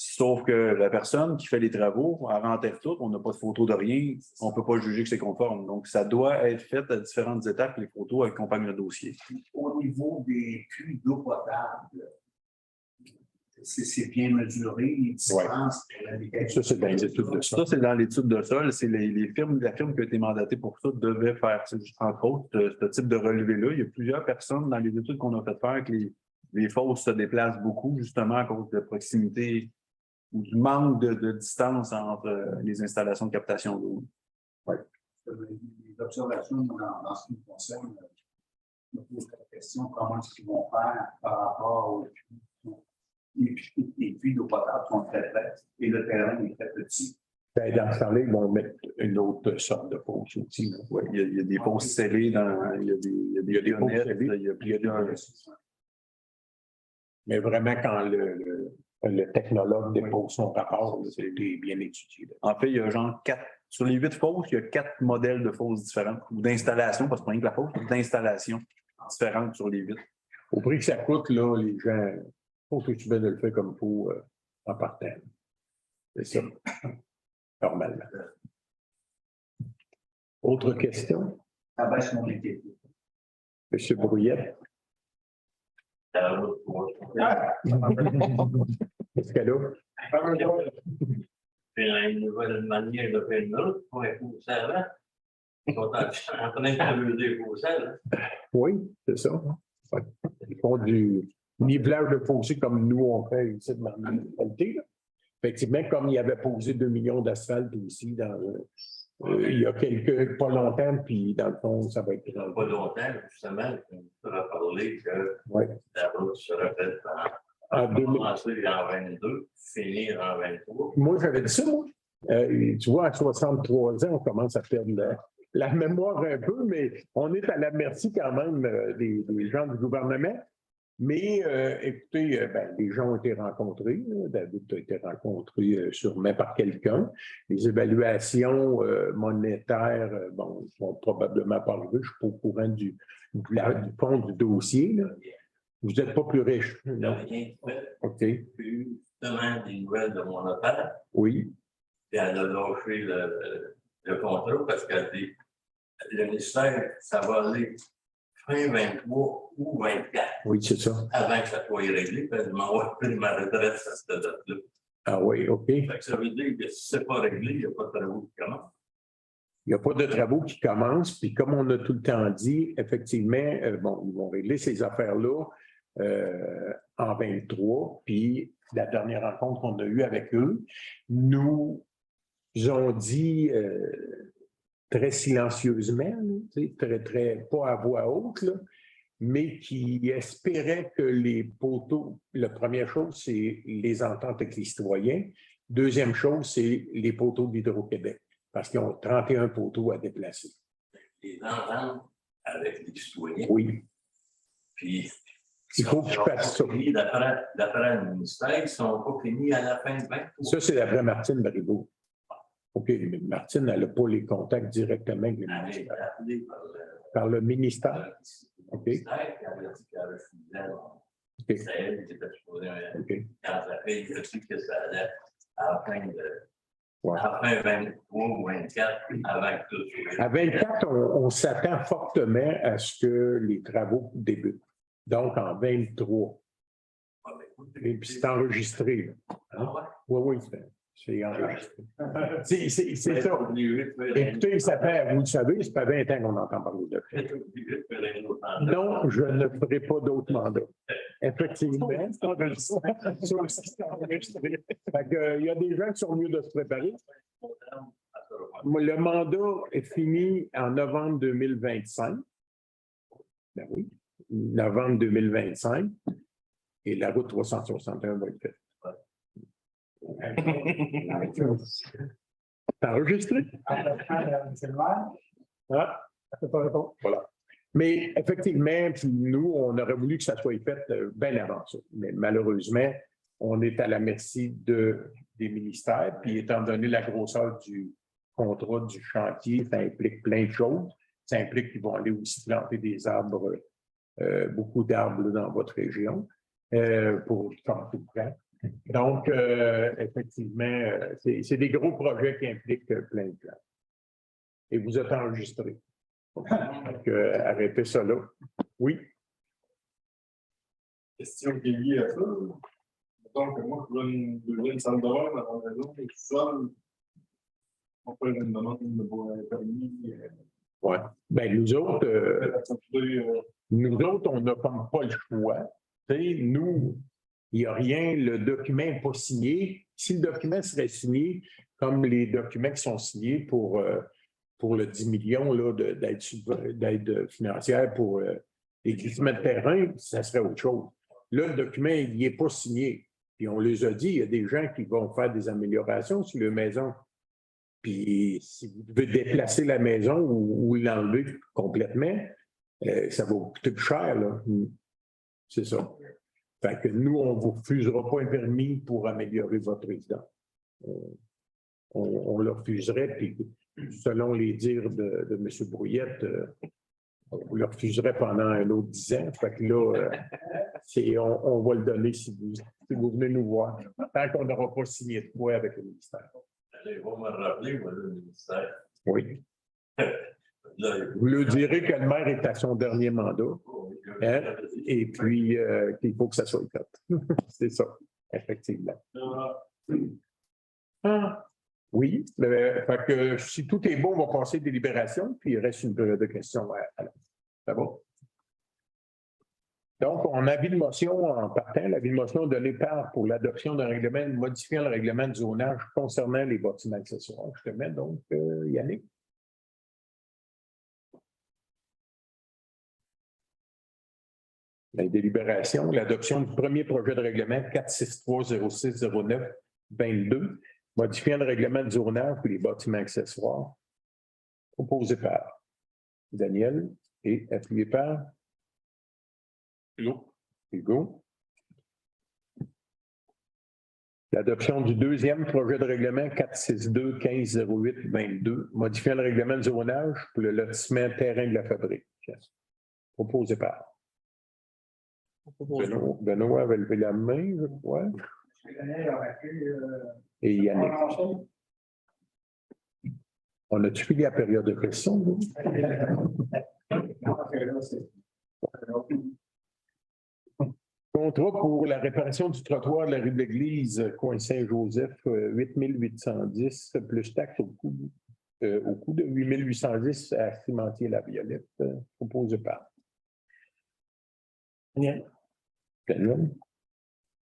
Sauf que la personne qui fait les travaux, elle renterre tout, on n'a pas de photo de rien, on ne peut pas juger que c'est conforme. Donc, ça doit être fait à différentes étapes, les photos accompagnent le dossier. Au niveau des puits d'eau potable, c'est bien mesuré, les distances. Ouais. Ça, c'est dans les études de sol. Ça, c'est dans l'étude de sol. C'est la firme qui a été mandatée pour ça devait faire, entre autres, ce type de relevé-là. Il y a plusieurs personnes dans les études qu'on a fait faire que les fosses se déplacent beaucoup, justement à cause de proximité ou du manque de distance entre les installations de captation d'eau. Oui. Les observations dans ce qui me concerne, je me pose la question comment est-ce qu'ils vont faire par rapport aux puits. Les puits d'eau potable sont très près et le terrain est très petit. Ben, dans ce temps-là, ils vont mettre une autre sorte de fosse aussi. Oui, il y a des fosses scellées, il y a des fosses scellées, il y a des. Mais vraiment, quand le technologue dépose son rapport, c'est bien étudié. Là. En fait, il y a genre 4, sur les 8 fosses, il y a 4 modèles de fosses différentes, ou d'installation, parce que pas rien que la fosse, d'installation différentes sur les 8. Au prix que ça coûte, là, les gens, il faut que tu viennes de le faire comme il faut en partant. C'est ça, normalement. Autre question? Ça baisse mon équipe. M. Brouillette? Qu'est-ce qu'elle a? C'est une nouvelle manière de faire une route pour un fossé avant. Ils sont en train de creuser le fossé. Oui, c'est ça. Ils font du nivelage de fossé comme nous, on fait ici dans la municipalité. Là. Effectivement, comme il y avait posé 2 millions d'asphalte aussi il y a pas longtemps, puis dans le fond, ça va être. Pas longtemps, justement, on a parlé que la route serait faite en 22, finir en 23. Moi, j'avais dit ça, moi. Tu vois, à 63 ans, on commence à perdre la mémoire un peu, mais on est à la merci quand même des gens du gouvernement. Mais écoutez, les gens ont été rencontrés. David a été rencontré sûrement par quelqu'un. Les évaluations monétaires, sont probablement pas arrivées. Je ne suis pas au courant du fond du dossier. Là. Vous n'êtes pas plus riche. Non, rien fait. OK. J'ai eu justement des nouvelles de mon père. Oui. Puis elle a lâché le contrat parce qu'elle dit le ministère, ça va aller fin 23 ou 24. Oui, c'est ça. Avant que ça soit réglé, puis elle m'a pris ma retraite à cette date-là. Ah oui, OK. Fait que ça veut dire que si ce n'est pas réglé, il n'y a pas de travaux qui commencent. Il n'y a pas de travaux qui commencent. Puis comme on a tout le temps dit, effectivement, ils vont régler ces affaires-là en 23. Puis la dernière rencontre qu'on a eue avec eux, nous ont dit très silencieusement, très pas à voix haute, là, mais qui espéraient que les poteaux, la première chose, c'est les ententes avec les citoyens. Deuxième chose, c'est les poteaux d'Hydro-Québec, parce qu'ils ont 31 poteaux à déplacer. Les ententes avec les citoyens. Oui. Puis, il faut qu'ils fassent ça. D'après le ministère, ils ne sont pas finis à la fin de 20. Ça, c'est d'après Martine Baribeau. OK, mais Martine, elle n'a pas les contacts directement avec le ministère. Par le ministère. OK. OK. C'est elle qui était supposée. Quand ça fait, je sais que ça allait à la fin de 23 ou 24, avant que tout soit. À 24, on s'attend fortement à ce que les travaux débutent. Donc, en 23. Et puis, c'est enregistré. Hein? Oui, C'est enregistré. C'est ça. Écoutez, ça fait, vous le savez, ça fait 20 ans qu'on entend parler de ça. Non, je ne ferai pas d'autres mandats. Effectivement, c'est enregistré. Fait que, il y a des gens qui sont mieux de se préparer. Le mandat est fini en novembre 2025. Ben oui, novembre 2025. Et la route 361 va être faite. C'est enregistré? Ah, voilà. Mais effectivement, nous, on aurait voulu que ça soit fait bien avant ça. Mais malheureusement, on est à la merci des ministères. Puis étant donné la grosseur du contrat du chantier, ça implique plein de choses. Ça implique qu'ils vont aller aussi planter des arbres, beaucoup d'arbres dans votre région, pour faire tout près. Donc, effectivement, c'est des gros projets qui impliquent plein de plans. Et vous êtes enregistré. Donc, arrêtez ça là. Oui. Question qui est liée à ça. Donc, moi, je veux une salle de bain dans la maison, et tout seul. On peut une demande de permis. Oui. Bien, nous autres, on n'a comme pas le choix. Nous, il n'y a rien, le document n'est pas signé. Si le document serait signé, comme les documents qui sont signés pour le 10 millions d'aide financière pour les glissements de terrain, ça serait autre chose. Là, le document, il n'est pas signé. Puis on les a dit, il y a des gens qui vont faire des améliorations sur leur maison. Puis si vous devez déplacer la maison ou l'enlever complètement, ça va vous coûter plus cher, là. C'est ça. Fait que nous, on ne vous refusera pas un permis pour améliorer votre résidence. On le refuserait, puis selon les dires de M. Brouillette, on le refuserait pendant un autre 10 ans. Fait que là, on va le donner si vous venez nous voir, tant qu'on n'aura pas signé de quoi avec le ministère. Allez, vous me rappeler, moi, le ministère. Oui. Vous lui direz que le maire est à son dernier mandat, hein, et puis qu'il faut que ça soit fait. C'est ça, effectivement. Oui, fait que si tout est bon, on va passer des délibérations, puis il reste une période de questions. Ça va? Donc, on a avis de motion en partant. L'avis de motion donné par pour l'adoption d'un règlement modifiant le règlement de zonage concernant les bâtiments accessoires. Je te mets donc, Yannick. La délibération, l'adoption du premier projet de règlement 463060922, modifiant le règlement de zonage pour les bâtiments accessoires, proposé par Daniel et appuyé par Hugo. L'adoption du deuxième projet de règlement 462150822, modifiant le règlement de zonage pour le lotissement terrain de la fabrique, proposé par Benoît avait levé la main, je crois. Et Yannick. On a-tu fini la période de questions? Contrat pour la réparation du trottoir de la rue de l'Église, coin Saint-Joseph, 8810, plus taxe au coût de 8810 à Cimentier La Violette, proposé par Daniel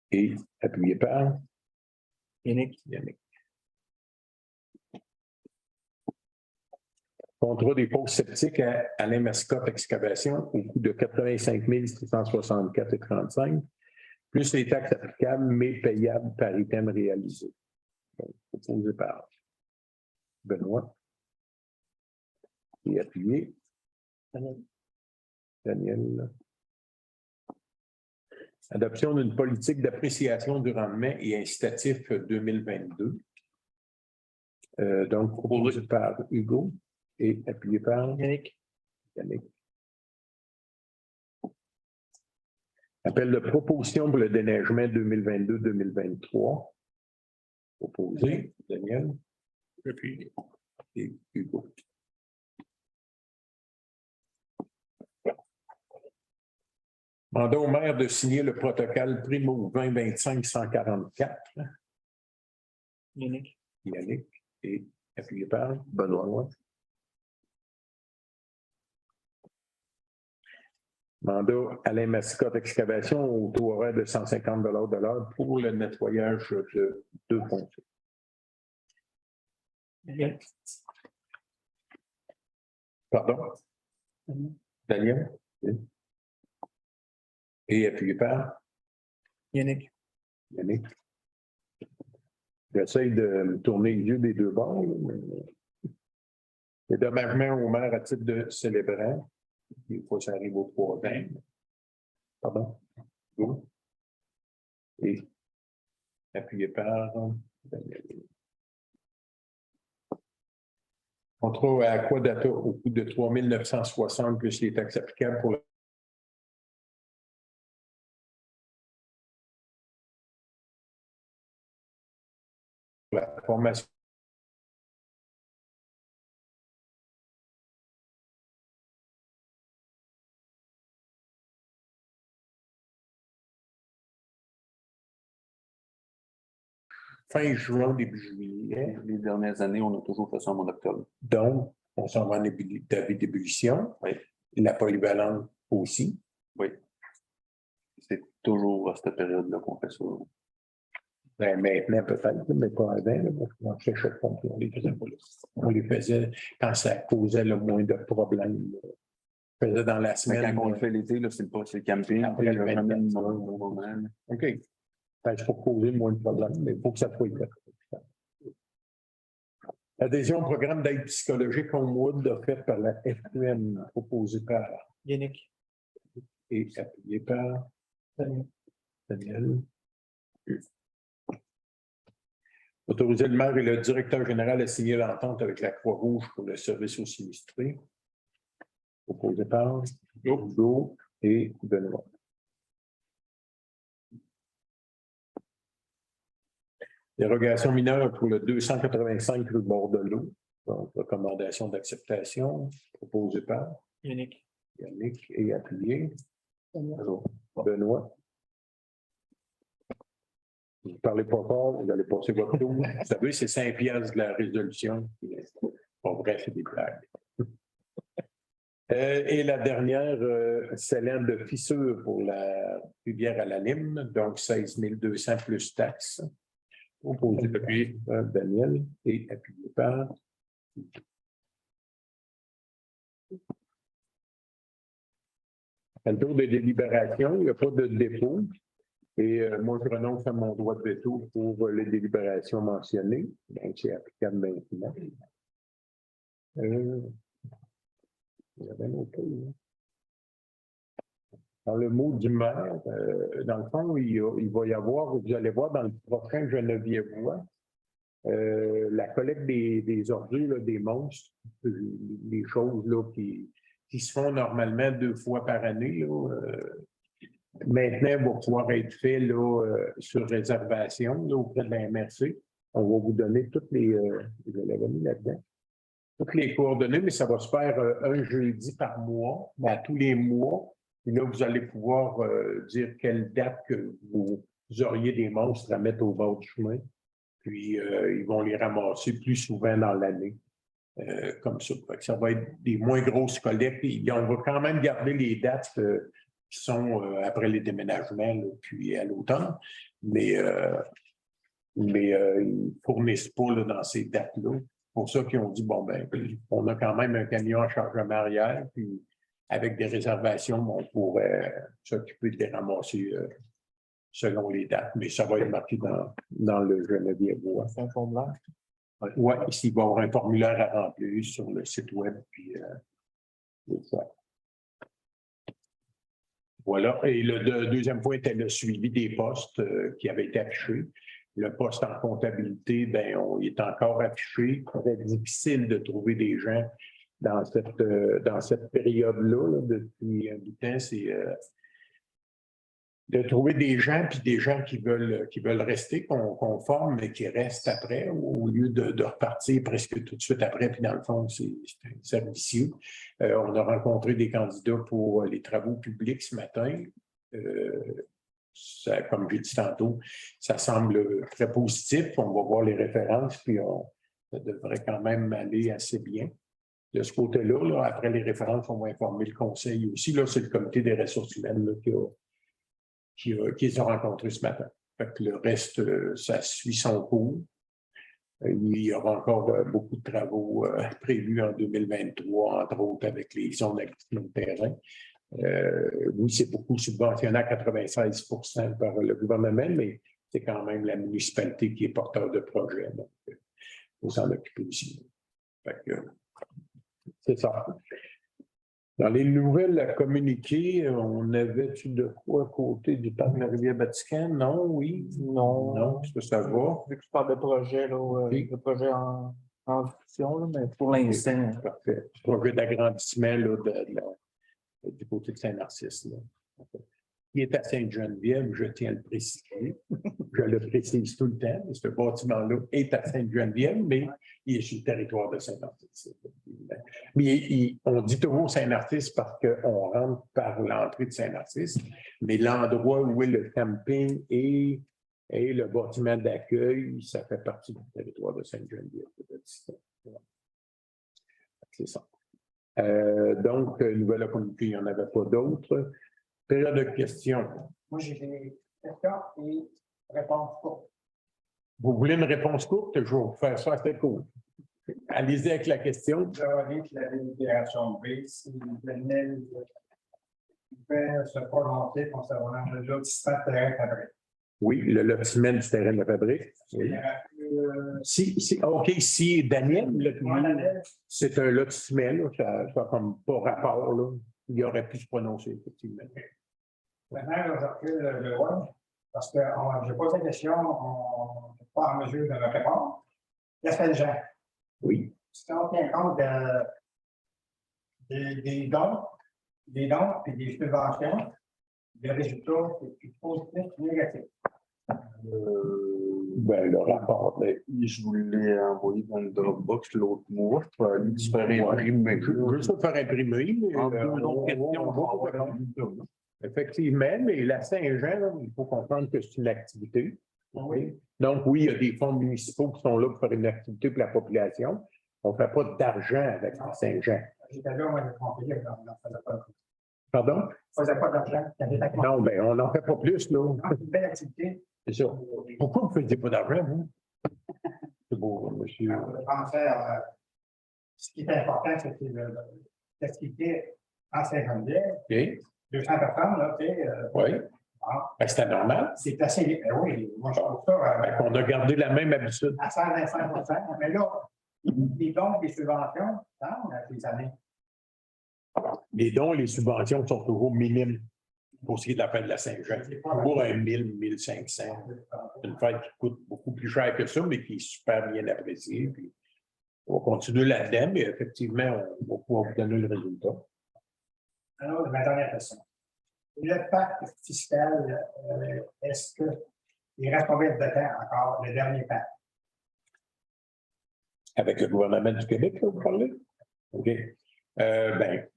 et appuyé par Yannick. Contrat des postes sceptiques à Alain Mascotte Excavation au coût de 85 664,35 plus les taxes applicables mais payables par item réalisé. Donc, proposé par Benoît et appuyé Daniel. Adoption d'une politique d'appréciation du rendement et incitatif 2022. Donc, proposé par Hugo et appuyé par Yannick. Appel de proposition pour le déneigement 2022-2023. Proposé, Daniel. Et Hugo. Mandat au maire de signer le protocole Primo 2025-144. Yannick. Yannick, et appuyé par Benoît. mandat Alain Mascotte Excavation au taux horaire de 150 de l'heure pour le nettoyage de 2 ponts. Yannick. Pardon? Daniel? Oui. Et appuyé par Yannick. Yannick. J'essaie de me tourner les yeux des deux bords. Les dommagements au maire à titre de célébrant. Des fois, ça arrive aux 3 ans. Pardon? Oui. Et appuyé par Daniel. Contrat à Aquadata au coût de 3 960 plus les taxes applicables pour la formation. Fin juin, début juillet. Les dernières années, on a toujours fait ça en mois d'octobre. Donc, on s'en va en d'ébullition. Oui. La polyvalente aussi. Oui. C'est toujours à cette période-là qu'on fait ça. Ben, maintenant, peut-être, mais pas avant, là, parce qu'on cherchait pas, on les faisait pas là. On les faisait quand ça causait le moins de problèmes. On le faisait dans la Mais semaine. quand on le fait l'été, là, c'est pas le camping. Après le il y a jamais 24, de bon moment, là. OK. C'est pour causer le moins de problèmes, mais il faut que ça soit fait. Adhésion au programme d'aide psychologique Homewood offert par la FQM, proposé par Yannick. et appuyé par Daniel. Autoriser le maire et le directeur général à signer l'entente avec la Croix-Rouge pour le service aux sinistrés. Proposé par Hugo et Benoît. Dérogation mineure pour le 285 rue Bordelot. Donc, recommandation d'acceptation proposée par Yannick. Yannick et appuyé. Benoît. Vous ne parlez pas fort, vous allez passer votre tour. Vous savez, c'est 5 piastres de la résolution. Bon, bref, c'est des blagues. Et la dernière, celle de fissure pour la rivière à la Lime, donc 16 200 plus taxes. Proposé par Daniel et appuyé par à le tour de délibération, il n'y a pas de dépôt. Et moi, je renonce à mon droit de veto pour les délibérations mentionnées. Donc, c'est applicable maintenant. Il y avait un autre. Dans le mot du maire, dans le fond, il va y avoir, vous allez voir dans le prochain Geneviève-Voix, la collecte des ordures, là, des monstres, les choses là, qui se font normalement 2 fois par année. Là, maintenant, va pouvoir être fait là, sur réservation là, auprès de la MRC. On va vous donner toutes les. Je l'avais mis là-dedans. Toutes les coordonnées, mais ça va se faire un jeudi par mois, mais à tous les mois. Et là, vous allez pouvoir dire quelle date que vous auriez des monstres à mettre au bord du chemin. Puis, ils vont les ramasser plus souvent dans l'année. Comme ça. Ça va être des moins grosses collectes. Et on va quand même garder les dates qui sont après les déménagements, là, puis à l'automne. Mais ils ne fournissent pas là, dans ces dates-là. C'est pour ça qu'ils ont dit, bon, ben, on a quand même un camion à chargement arrière, puis avec des réservations, on pourrait s'occuper de les ramasser selon les dates. Mais ça va être marqué dans le Geneviève-Voix. C'est un formulaire. Oui, ici, il va y avoir un formulaire à remplir sur le site web, puis c'est ça. Voilà. Et le deuxième point était le suivi des postes qui avaient été affichés. Le poste en comptabilité, ben, il est encore affiché. Très difficile de trouver des gens dans cette période-là. Là, depuis un bout de temps, c'est de trouver des gens, puis des gens qui veulent rester, qu'on forme, mais qui restent après, au lieu de repartir presque tout de suite après. Puis dans le fond, c'est vicieux. On a rencontré des candidats pour les travaux publics ce matin. ça, comme j'ai dit tantôt, ça semble très positif. On va voir les références, puis ça devrait quand même aller assez bien. De ce côté-là, là, après les références, on va informer le conseil aussi. Là, c'est le comité des ressources humaines là, qui les a rencontrés ce matin. Fait que le reste, ça suit son cours. Il y aura encore beaucoup de travaux prévus en 2023, entre autres avec les zones d'activité de terrain. Oui, c'est beaucoup subventionné à 96% par le gouvernement, mais c'est quand même la municipalité qui est porteur de projet. Donc, il faut s'en occuper aussi. Fait que, c'est ça. Dans les nouvelles à communiquer, on avait-tu de quoi à côté du parc de la Rivière-Vatican? Non, oui? Non. Non, ça va. Vu que je parle de projet, là, Oui. de projet en discussion, là, mais pour l'instant. Parfait. Projet d'agrandissement là, du côté de Saint-Narcisse. Là. Il est à Sainte-Geneviève, je tiens à le préciser. Je le précise tout le temps. Ce bâtiment-là est à Sainte-Geneviève, mais il est sur le territoire de Saint-Narcisse. Mais on dit toujours Saint-Narcisse parce qu'on rentre par l'entrée de Saint-Narcisse, mais l'endroit où est le camping et le bâtiment d'accueil, ça fait partie du territoire de Sainte-Geneviève. C'est ça. Donc, nouvelle à communiquer, il n'y en avait pas d'autres. Période de questions. Moi, j'ai des questions et réponses courtes. Vous voulez une réponse courte? Je vais vous faire ça assez court. Allez-y avec la question. J'aurais dit que la délibération B, s'il venait se prononcer concernant le lotissement de terrain fabrique. Oui, le lotissement du terrain de la fabrique. Oui. OK, si Daniel, c'est un lotissement, là, ça n'a comme pas rapport, là. Il aurait pu se prononcer, effectivement. Maintenant, je recule le loin, parce que j'ai posé la question, on n'est pas en mesure de me répondre. Qu'est-ce que les gens? Oui. Si on tient compte des dons et des subventions, le résultat, c'est plus positif que négatif. Ben, le rapport, Je vous l'ai envoyé dans le Dropbox l'autre mois. Je peux aller se faire imprimer. Je veux juste le faire imprimer, mais En deux autres questions, on va avoir effectivement, mais la Saint-Jean, là, il faut comprendre que c'est une activité. Oui. Donc, oui, il y a des fonds municipaux qui sont là pour faire une activité pour la population. On ne fait pas d'argent avec la Saint-Jean. J'étais là, moi, j'ai compris, on n'en faisait pas. Pardon? On ne faisait pas d'argent. Non, bien, on n'en fait pas plus, là. C'est une belle activité. C'est ça. Pourquoi vous ne faisiez pas d'argent, vous? C'est beau, monsieur. Je pensais ce qui est important, c'est l'activité en Saint-Geneviève. OK. 200 personnes, là, tu sais. Oui. Ah, Ben, c'était normal. c'est assez. Oui, moi, je trouve ça. On a gardé la même habitude. À 125 %. Mais là, les dons, les subventions, les années. Les dons et les subventions sont toujours minimes pour ce qui est de la fête de la Saint-Jean. Pour 1000, 1500. C'est une fête qui coûte beaucoup plus cher que ça, mais qui est super bien appréciée. Puis on va continuer là-dedans, mais effectivement, on va pouvoir vous donner le résultat. Alors, ma dernière question. Le pacte fiscal, est-ce qu'il reste combien de temps encore, le dernier pacte? Avec le gouvernement du Québec, là, vous parlez? OK. Ben,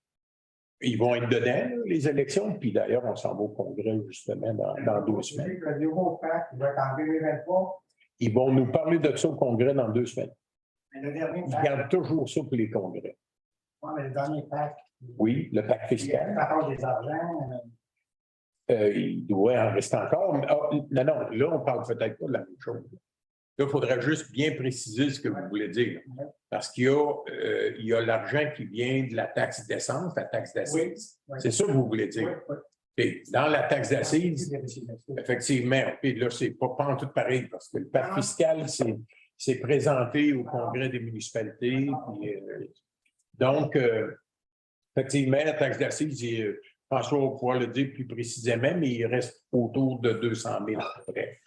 ils vont être dedans, là, les élections, puis d'ailleurs, on s'en va au Congrès, justement, dans 2 semaines. Le nouveau pacte va être en 2023. Ils vont nous parler de ça au Congrès dans 2 semaines. Mais le dernier Ils pacte. gardent toujours ça pour les congrès. Oui, mais le dernier pacte. Oui, le pacte fiscal. À part des argents. Il doit en rester encore. Mais, non, là, on parle peut-être pas de la même chose. Là, il faudrait juste bien préciser ce que vous voulez dire. Parce qu'il y a l'argent qui vient de la taxe d'essence, la taxe d'assises. Oui. C'est ça que vous voulez dire. Oui. Et dans la taxe d'assises, effectivement, puis là, c'est pas en tout pareil, parce que le pacte fiscal, c'est présenté au Congrès des municipalités. Puis, donc, effectivement, la taxe d'assises, François va pouvoir le dire plus précisément, mais il reste autour de 200 000 à peu près.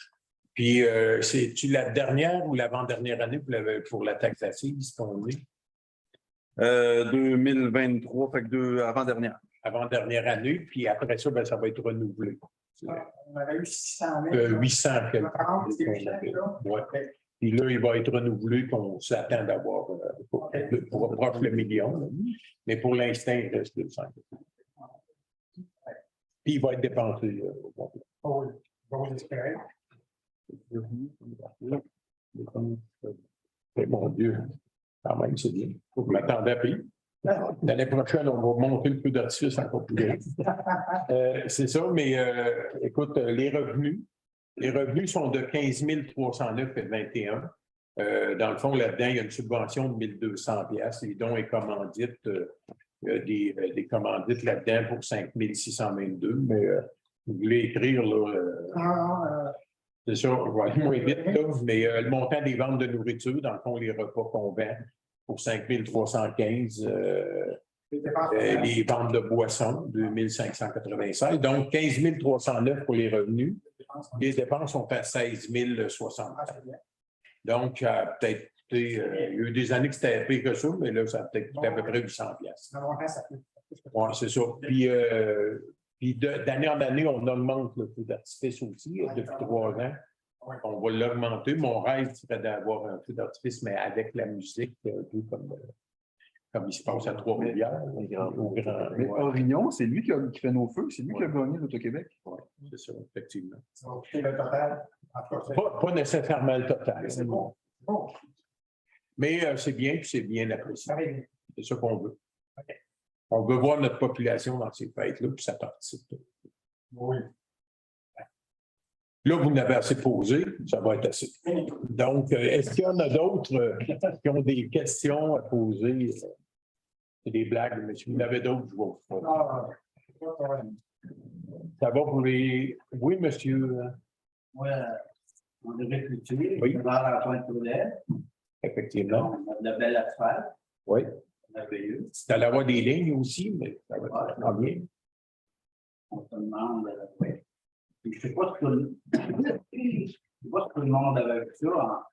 Puis, c'est-tu la dernière ou l'avant-dernière année pour la taxe d'assises qu'on est? 2023, fait que avant-dernière. Avant-dernière année, puis après ça, ben, ça va être renouvelé. On avait eu 600 000. 800 quelques. Ouais. Puis là, il va être renouvelé, qu'on s'attend d'avoir pour proche le million. Là. Mais pour l'instant, il reste 200. Puis il va être dépensé. J'ose espérer. Mon Dieu, quand même, c'est bien. Je m'attendais à pire. L'année prochaine, on va monter le feu d'artifice encore plus grand. C'est ça, mais écoute, les revenus sont de 15 309,21. Dans le fond, là-dedans, il y a une subvention de 1 200 $. Les dons et commandites, des commandites là-dedans pour 5 622. Mais vous voulez écrire, là, c'est ça, je vais aller moins vite, là, mais le montant des ventes de nourriture, dans le fond, les repas qu'on vend pour 5 315, les ventes de boissons, 2 596, donc 15 309 pour les revenus. Les dépenses sont à 16 060. Donc, peut-être, il y a eu des années que c'était pire que ça, mais là, ça a peut-être coûté à peu près 800 $. Oui, c'est ça. Puis d'année en année, on augmente le feu d'artifice aussi, depuis 3 ans. On va l'augmenter. Mon rêve serait d'avoir un feu d'artifice, mais avec la musique, un peu comme il se passe à Trois-Rivières. Mais Orignon, c'est lui qui fait nos feux, c'est lui qui a gagné l'Auto-Québec. Oui, c'est ça, effectivement. Ça va coûter le total. Pas nécessairement le total. C'est bon. Bon. Mais c'est bien, puis c'est bien apprécié. Ça va bien. C'est ça qu'on veut. OK. On veut voir notre population dans ces fêtes-là, puis ça participe. Oui. Là, vous n'avez assez posé, ça va être assez. Donc, est-ce qu'il y en a d'autres qui ont des questions à poser? C'est des blagues, mais si vous en avez d'autres, je vous ferai. Ça va pour les... Oui, monsieur? Oui, on devait cultiver. Oui. On va à la Pointe-Poulet. Effectivement. On a de la belle asphalte. Oui. Merveilleux. C'est à avoir des lignes aussi, mais ça va être bien. On se demande, oui. Je ne sais pas si tout le monde avait vu ça.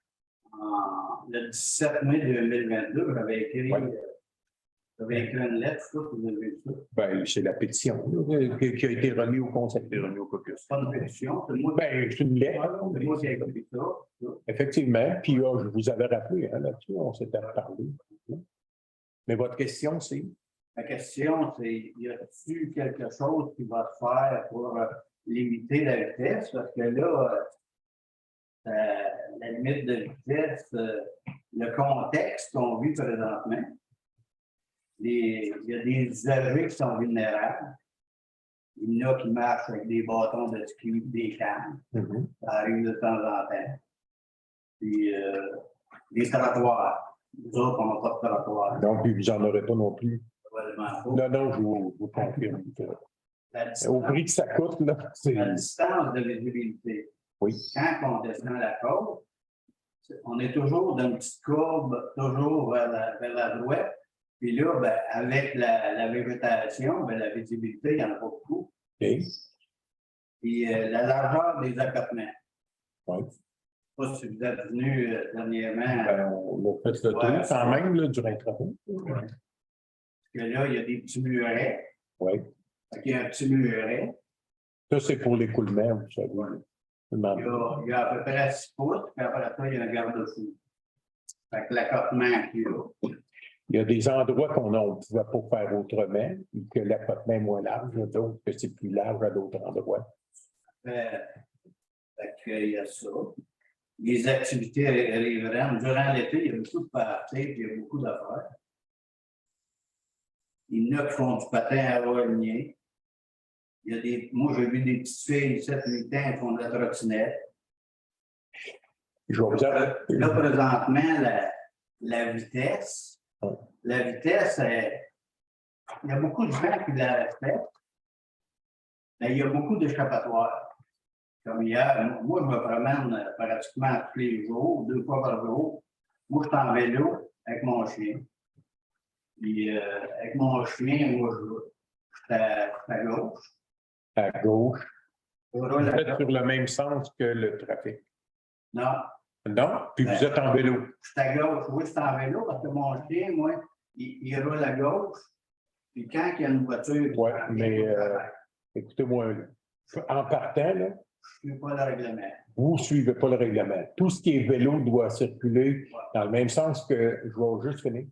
Le 17 mai 2022, j'avais écrit une lettre, ça, vous avez vu ça. Ben, c'est la pétition là, qui a été remise au Conseil. C'est pas une pétition, c'est moi. Ben, c'est une lettre. C'est moi qui ai écrit ça. Effectivement. Puis je vous avais rappelé là-dessus, on s'était reparlé. Mais votre question, c'est? La question, c'est y a-t-il quelque chose qui va se faire pour limiter la vitesse? Parce que là, la limite de vitesse, le contexte qu'on vit présentement, il y a des usagers qui sont vulnérables. Il y en a qui marchent avec des bâtons de ski, des cannes. Ça arrive de temps en temps. Puis des trottoirs. Nous autres, on n'a pas de trottoir. Donc, vous n'en aurez pas non plus. Non, je vous confirme. Au prix que ça coûte, là, c'est... La distance de visibilité. Oui. Quand on descend la côte, on est toujours dans une petite courbe, toujours vers la droite. Puis là, ben, avec la végétation, ben, la visibilité, il n'y en a pas beaucoup. Okay. Puis la largeur des accotements. Oui. Je ne sais pas si vous êtes venu dernièrement. Ben, on a fait le tour quand même là, du rattrapage. Parce que là, il y a des petits murets. Oui. Il y a un petit muret. Ça, c'est pour l'écoulement, vous savez. Il y a à peu près 6 pouces, puis après ça, il y a un garde-fou. Fait que l'accotement qu'il y a. Il y a des endroits qu'on ne pouvait pas faire autrement, que l'accotement est moins large, d'autres que c'est plus large à d'autres endroits. Fait qu'il y a ça. Les activités riveraines. Durant l'été, il y a beaucoup de parties, puis il y a beaucoup d'affaires. Il y en a qui font du patin à roulinier. Moi, j'ai vu des petites filles, 7-8 ans, qui font de la trottinette. Je vais vous dire... Là, présentement, la vitesse, il y a beaucoup de gens qui la respectent, mais il y a beaucoup d'échappatoires. Comme hier, moi, je me promène pratiquement tous les jours, 2 fois par jour. Moi, je suis en vélo avec mon chien. Puis, avec mon chien, moi, je suis à gauche. À gauche. Vous êtes sur le même sens que le trafic. Non. Non? Puis vous êtes en vélo. Je suis à gauche. Oui, je suis en vélo parce que mon chien, moi, il roule à gauche. Puis quand il y a une voiture... Oui, mais écoutez-moi, en partant, là, je ne suis pas le règlement. Vous ne suivez pas le règlement. Tout ce qui est vélo doit circuler dans le même sens que, je vais juste finir,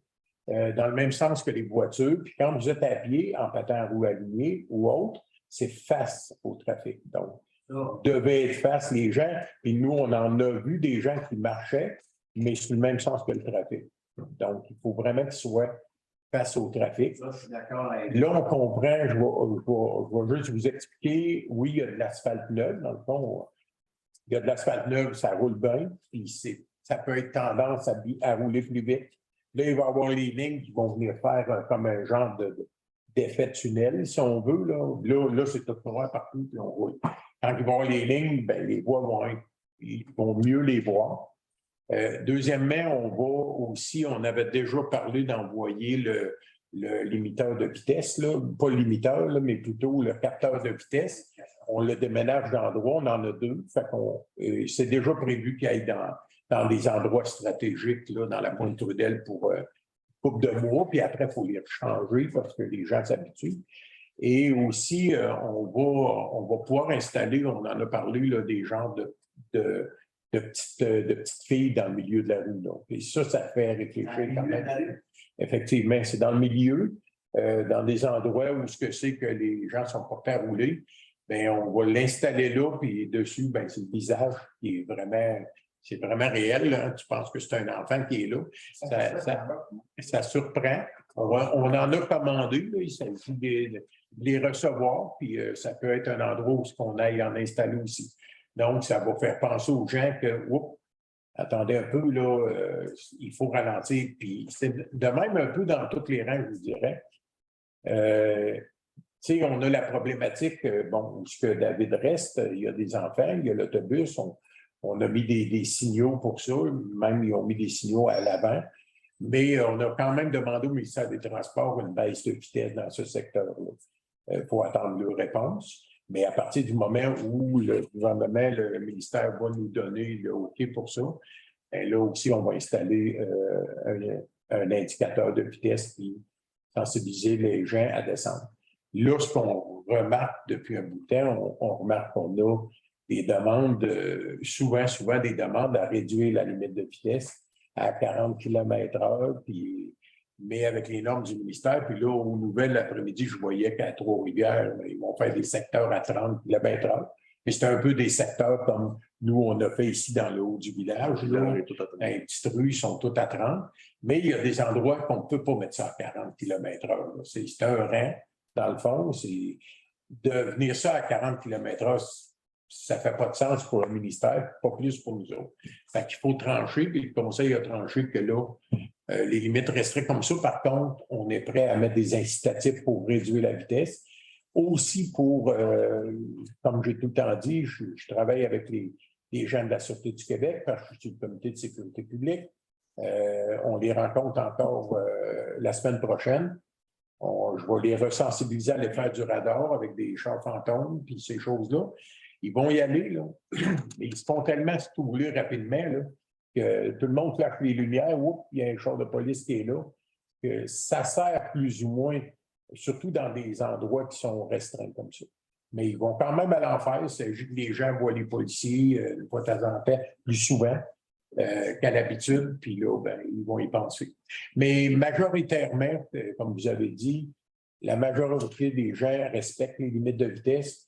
dans le même sens que les voitures. Puis quand vous êtes à pied, en patin à roue alignée ou autre, c'est face au trafic. Donc, devaient être face les gens. Et nous, on en a vu des gens qui marchaient, mais sur le même sens que le trafic. Donc, il faut vraiment qu'ils soient face au trafic. Ça, je suis d'accord avec Là, on comprend, je vais juste vous expliquer, oui, il y a de l'asphalte neuf, dans le fond, il y a de l'asphalte neuf, ça roule bien, puis ça peut être tendance à rouler plus vite. Là, il va y avoir les lignes qui vont venir faire comme un genre d'effet tunnel, si on veut. Là c'est tout noir partout, puis on roule. Quand ils vont avoir les lignes, ben, les voies ils vont mieux les voir. Deuxièmement, on avait déjà parlé d'envoyer le limiteur de vitesse, là, pas le limiteur, là, mais plutôt le capteur de vitesse. On le déménage d'endroit, on en a deux. C'est déjà prévu qu'il aille dans des endroits stratégiques, là, dans la Pointe-Trudel pour couple de mois, puis après, il faut les changer parce que les gens s'habituent. Et aussi, on va pouvoir installer, on en a parlé, là, des genres de petites filles dans le milieu de la rue. Donc. Et ça fait réfléchir quand même. Effectivement, c'est dans le milieu, dans des endroits où ce que c'est que les gens sont pas prêts à rouler, bien, on va l'installer là, puis dessus, bien, c'est le visage qui est vraiment, c'est vraiment réel. Là. Tu penses que c'est un enfant qui est là. Ça surprend. On en a commandé, là. Il s'agit de les recevoir, puis ça peut être un endroit où on aille en installer aussi. Donc, ça va faire penser aux gens que, oups, attendez un peu, là, il faut ralentir. Puis c'est de même un peu dans tous les rangs, je vous dirais. Tu sais, on a la problématique, bon, où ce que David reste, il y a des enfants, il y a l'autobus, on a mis des signaux pour ça, même ils ont mis des signaux à l'avant, mais on a quand même demandé au ministère des Transports une baisse de vitesse dans ce secteur-là. Il faut attendre leur réponse. Mais à partir du moment où le gouvernement, le ministère va nous donner le OK pour ça, bien là aussi, on va installer un indicateur de vitesse qui sensibiliser les gens à descendre. Là, ce qu'on remarque depuis un bout de temps, on remarque qu'on a des demandes, souvent des demandes à réduire la limite de vitesse à 40 km/h, mais avec les normes du ministère. Puis là, aux nouvelles, l'après-midi, je voyais qu'à Trois-Rivières, ils vont faire des secteurs à 30 km/h. Mais c'est un peu des secteurs comme nous, on a fait ici dans le haut du village. Là, dans les petites rues, ils sont toutes à 30. Mais il y a des endroits qu'on ne peut pas mettre ça à 40 km/h. C'est un rang, dans le fond. De venir ça à 40 km/h, ça ne fait pas de sens pour le ministère, pas plus pour nous autres. Fait qu'il faut trancher, puis le Conseil a tranché que là, les limites resteraient comme ça. Par contre, on est prêt à mettre des incitatifs pour réduire la vitesse. Aussi pour, comme j'ai tout le temps dit, je travaille avec les gens de la Sûreté du Québec, parce que je suis du Comité de sécurité publique. On les rencontre encore la semaine prochaine. Je vais les resensibiliser à l'effet du radar avec des chars fantômes, puis ces choses-là. Ils vont y aller, là. Ils se font tellement stouler rapidement, là, que tout le monde flash les lumières, oups, il y a un char de police qui est là. Que ça sert plus ou moins, surtout dans des endroits qui sont restreints comme ça. Mais ils vont quand même à l'enfer. Il s'agit que les gens voient les policiers une fois de temps en temps, plus souvent qu'à l'habitude, puis là, ben, ils vont y penser. Mais majoritairement, comme vous avez dit, la majorité des gens respectent les limites de vitesse.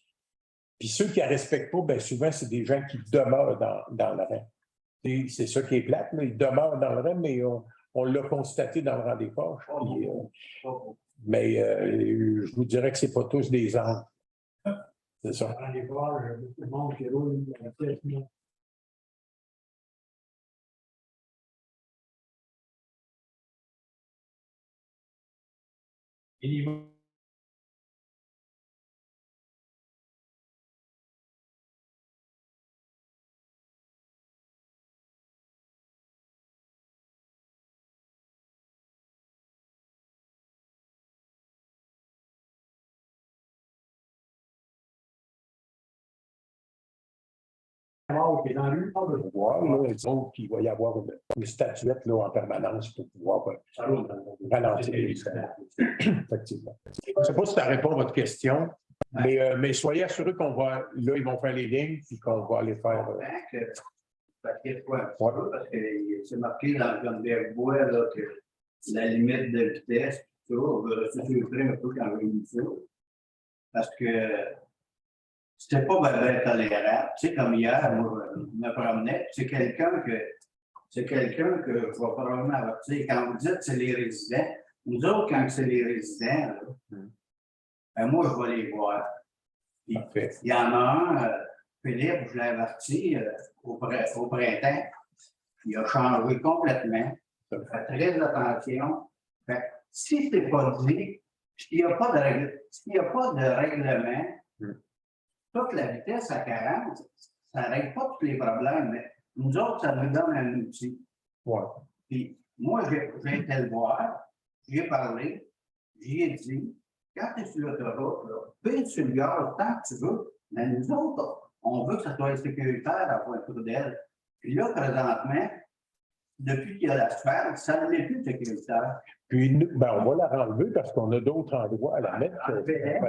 Puis ceux qui ne respectent pas, bien souvent, c'est des gens qui demeurent dans le rang. C'est ça qui est plate, là. Ils demeurent dans le rang, mais on l'a constaté dans le rang des poches. Mais je vous dirais que ce n'est pas tous des angles. C'est ça. Dans les poches, beaucoup de monde qui roule dans la tête. Qui est dans lui, on va voir, là, disons qu'il va y avoir une statuette là, en permanence pour pouvoir ralentir les effectivement. Je ne sais pas si ça répond à votre question, mais soyez assurés qu'on va, là, ils vont faire les lignes puis qu'on va aller faire. Parce que c'est marqué dans le Canberra Bois là, que la limite de vitesse, tout ça, on va rester sur le train un peu quand on dit ça. Parce que c'est pas bien tolérable. Tu sais, comme hier, moi, je me promenais, c'est quelqu'un que je vais probablement avertir. Quand vous dites c'est les résidents, nous autres, quand c'est les résidents, là, ben moi, je vais les voir. Puis, Parfait. il y en a un, Philippe, je l'ai averti au printemps, il a changé complètement. Il fait très attention. Fait que, si c'est pas dit, s'il n'y a pas de règlement, toute la vitesse à 40, ça ne règle pas tous les problèmes, mais nous autres, ça nous donne un outil. Ouais. Puis moi, j'ai été le voir, j'ai parlé, j'ai dit, quand tu es sur l'autoroute, pile sur le gaz tant que tu veux, mais nous autres, on veut que ça soit sécuritaire à Pointe-Trudel. Puis là, présentement, depuis qu'il y a l'asphalte, ça ne l'est plus sécuritaire. Puis, ben, on va la renlever parce qu'on a d'autres endroits à la mettre. Parce qu'hier,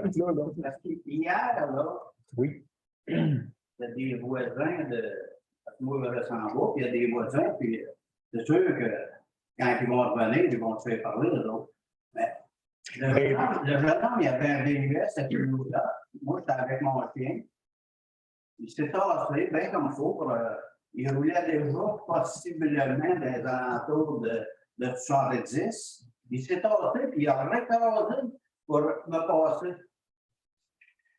là, Oui. il y a des voisins de. Parce que moi, je reste en bas, puis il y a des voisins, puis c'est sûr que quand ils vont revenir, ils vont se faire parler, eux autres. Mais le jeune homme, il y avait un VUS à là. Moi, j'étais avec mon chien. Il s'est tassé, bien comme il faut. Il roulait déjà possiblement des alentours de 70. Il s'est tassé, puis il a réparé pour me passer.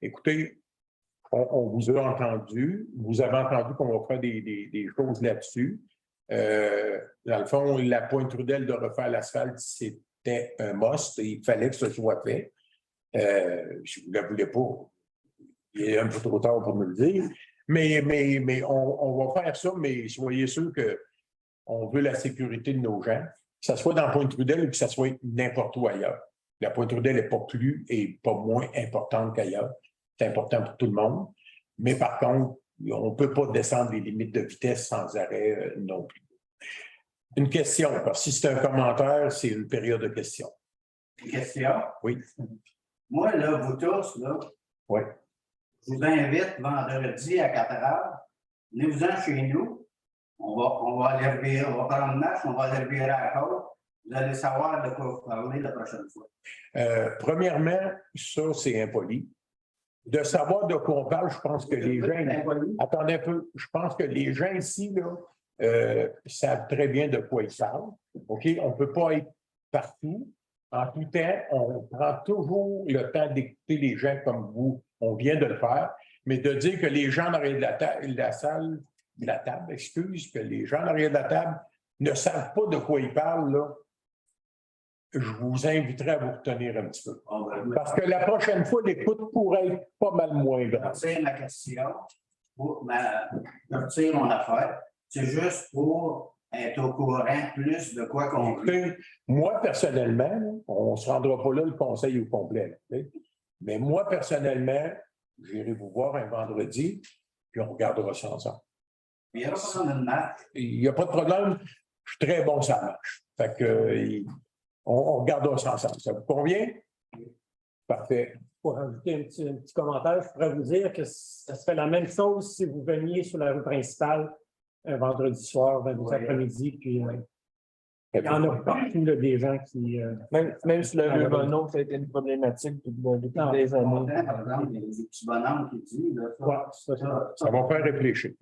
Écoutez, on vous a entendu. Vous avez entendu qu'on va faire des choses là-dessus. Dans le fond, la Pointe-Trudel de refaire l'asphalte, c'était un must. Il fallait que ce soit fait. Je ne vous la voulais pas. Il est un peu trop tard pour me le dire. Mais on va faire ça, mais soyez sûrs qu'on veut la sécurité de nos gens, que ce soit dans Pointe-Trudel ou que ce soit n'importe où ailleurs. La Pointe-Trudel n'est pas plus et pas moins importante qu'ailleurs. C'est important pour tout le monde. Mais par contre, on ne peut pas descendre les limites de vitesse sans arrêt non plus. Une question, parce que si c'est un commentaire, c'est une période de questions. Une question? Oui. Moi, là, vous tous, là, oui. Je vous invite vendredi à 4h. Venez-vous-en chez nous. On va aller revirer, on va prendre une marche, on va aller revirer à la côte. Vous allez savoir de quoi vous parler la prochaine fois. Premièrement, ça, c'est impoli. De savoir de quoi on parle, je pense que les gens. Attendez un peu. Je pense que les gens ici, là, savent très bien de quoi ils parlent. OK? On ne peut pas être partout. En tout temps, on prend toujours le temps d'écouter les gens comme vous. On vient de le faire. Mais de dire que les gens en arrière de la table, que les gens en arrière de la table ne savent pas de quoi ils parlent, là, je vous inviterai à vous retenir un petit peu. Parce que la prochaine fois, l'écoute pourrait être pas mal moins grande. C'est ma question. Je retire mon affaire. C'est juste pour être au courant plus de quoi qu'on veut. Moi, personnellement, on ne se rendra pas là le conseil au complet. Là, mais moi, personnellement, j'irai vous voir un vendredi, puis on regardera ça ensemble. Il n'y a pas de problème. Il n'y a pas de problème. Je suis très bon, ça marche. Fait que, on regardera ça ensemble. Ça vous convient? Parfait. Pour ajouter un petit commentaire, je pourrais vous dire que ça se fait la même chose si vous veniez sur la rue principale un vendredi soir, vendredi après-midi, puis il y en a partout là, des gens qui... Même sur le rue Bonneau, ça a été une problématique depuis des années. Par exemple, il y a des petits bonhommes qui disent... Ça va faire réfléchir.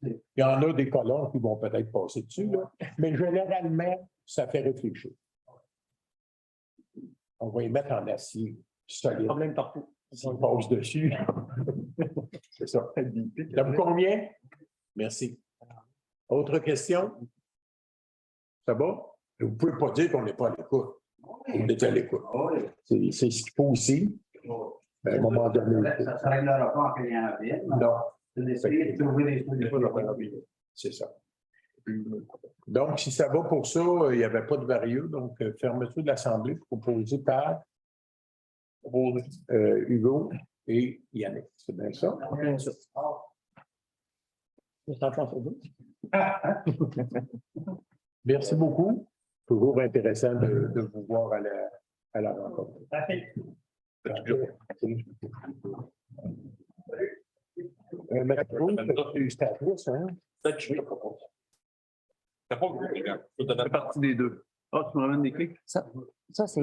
Il y en a des colons qui vont peut-être passer dessus, là, mais généralement, ça fait réfléchir. On va y mettre en acier solide. Problème partout. On passe dessus. C'est ça. Ça vous convient? Merci. Autre question? Ça va? Vous ne pouvez pas dire qu'on n'est pas à l'écoute. On est à l'écoute. C'est ce qu'il faut aussi. À un moment donné. Ça ne se réglera pas en créant un ville. Non. C'est d'essayer de trouver des solutions. C'est ça. Donc, si ça va pour ça, il n'y avait pas de varieux. Donc, fermeture de l'Assemblée proposée par Hugo et Yannick. C'est bien ça? Bien sûr. Merci beaucoup. Toujours intéressant de vous voir à la rencontre. Ça fait partie des deux. Ah, tu me ramènes des clés? Ça c'est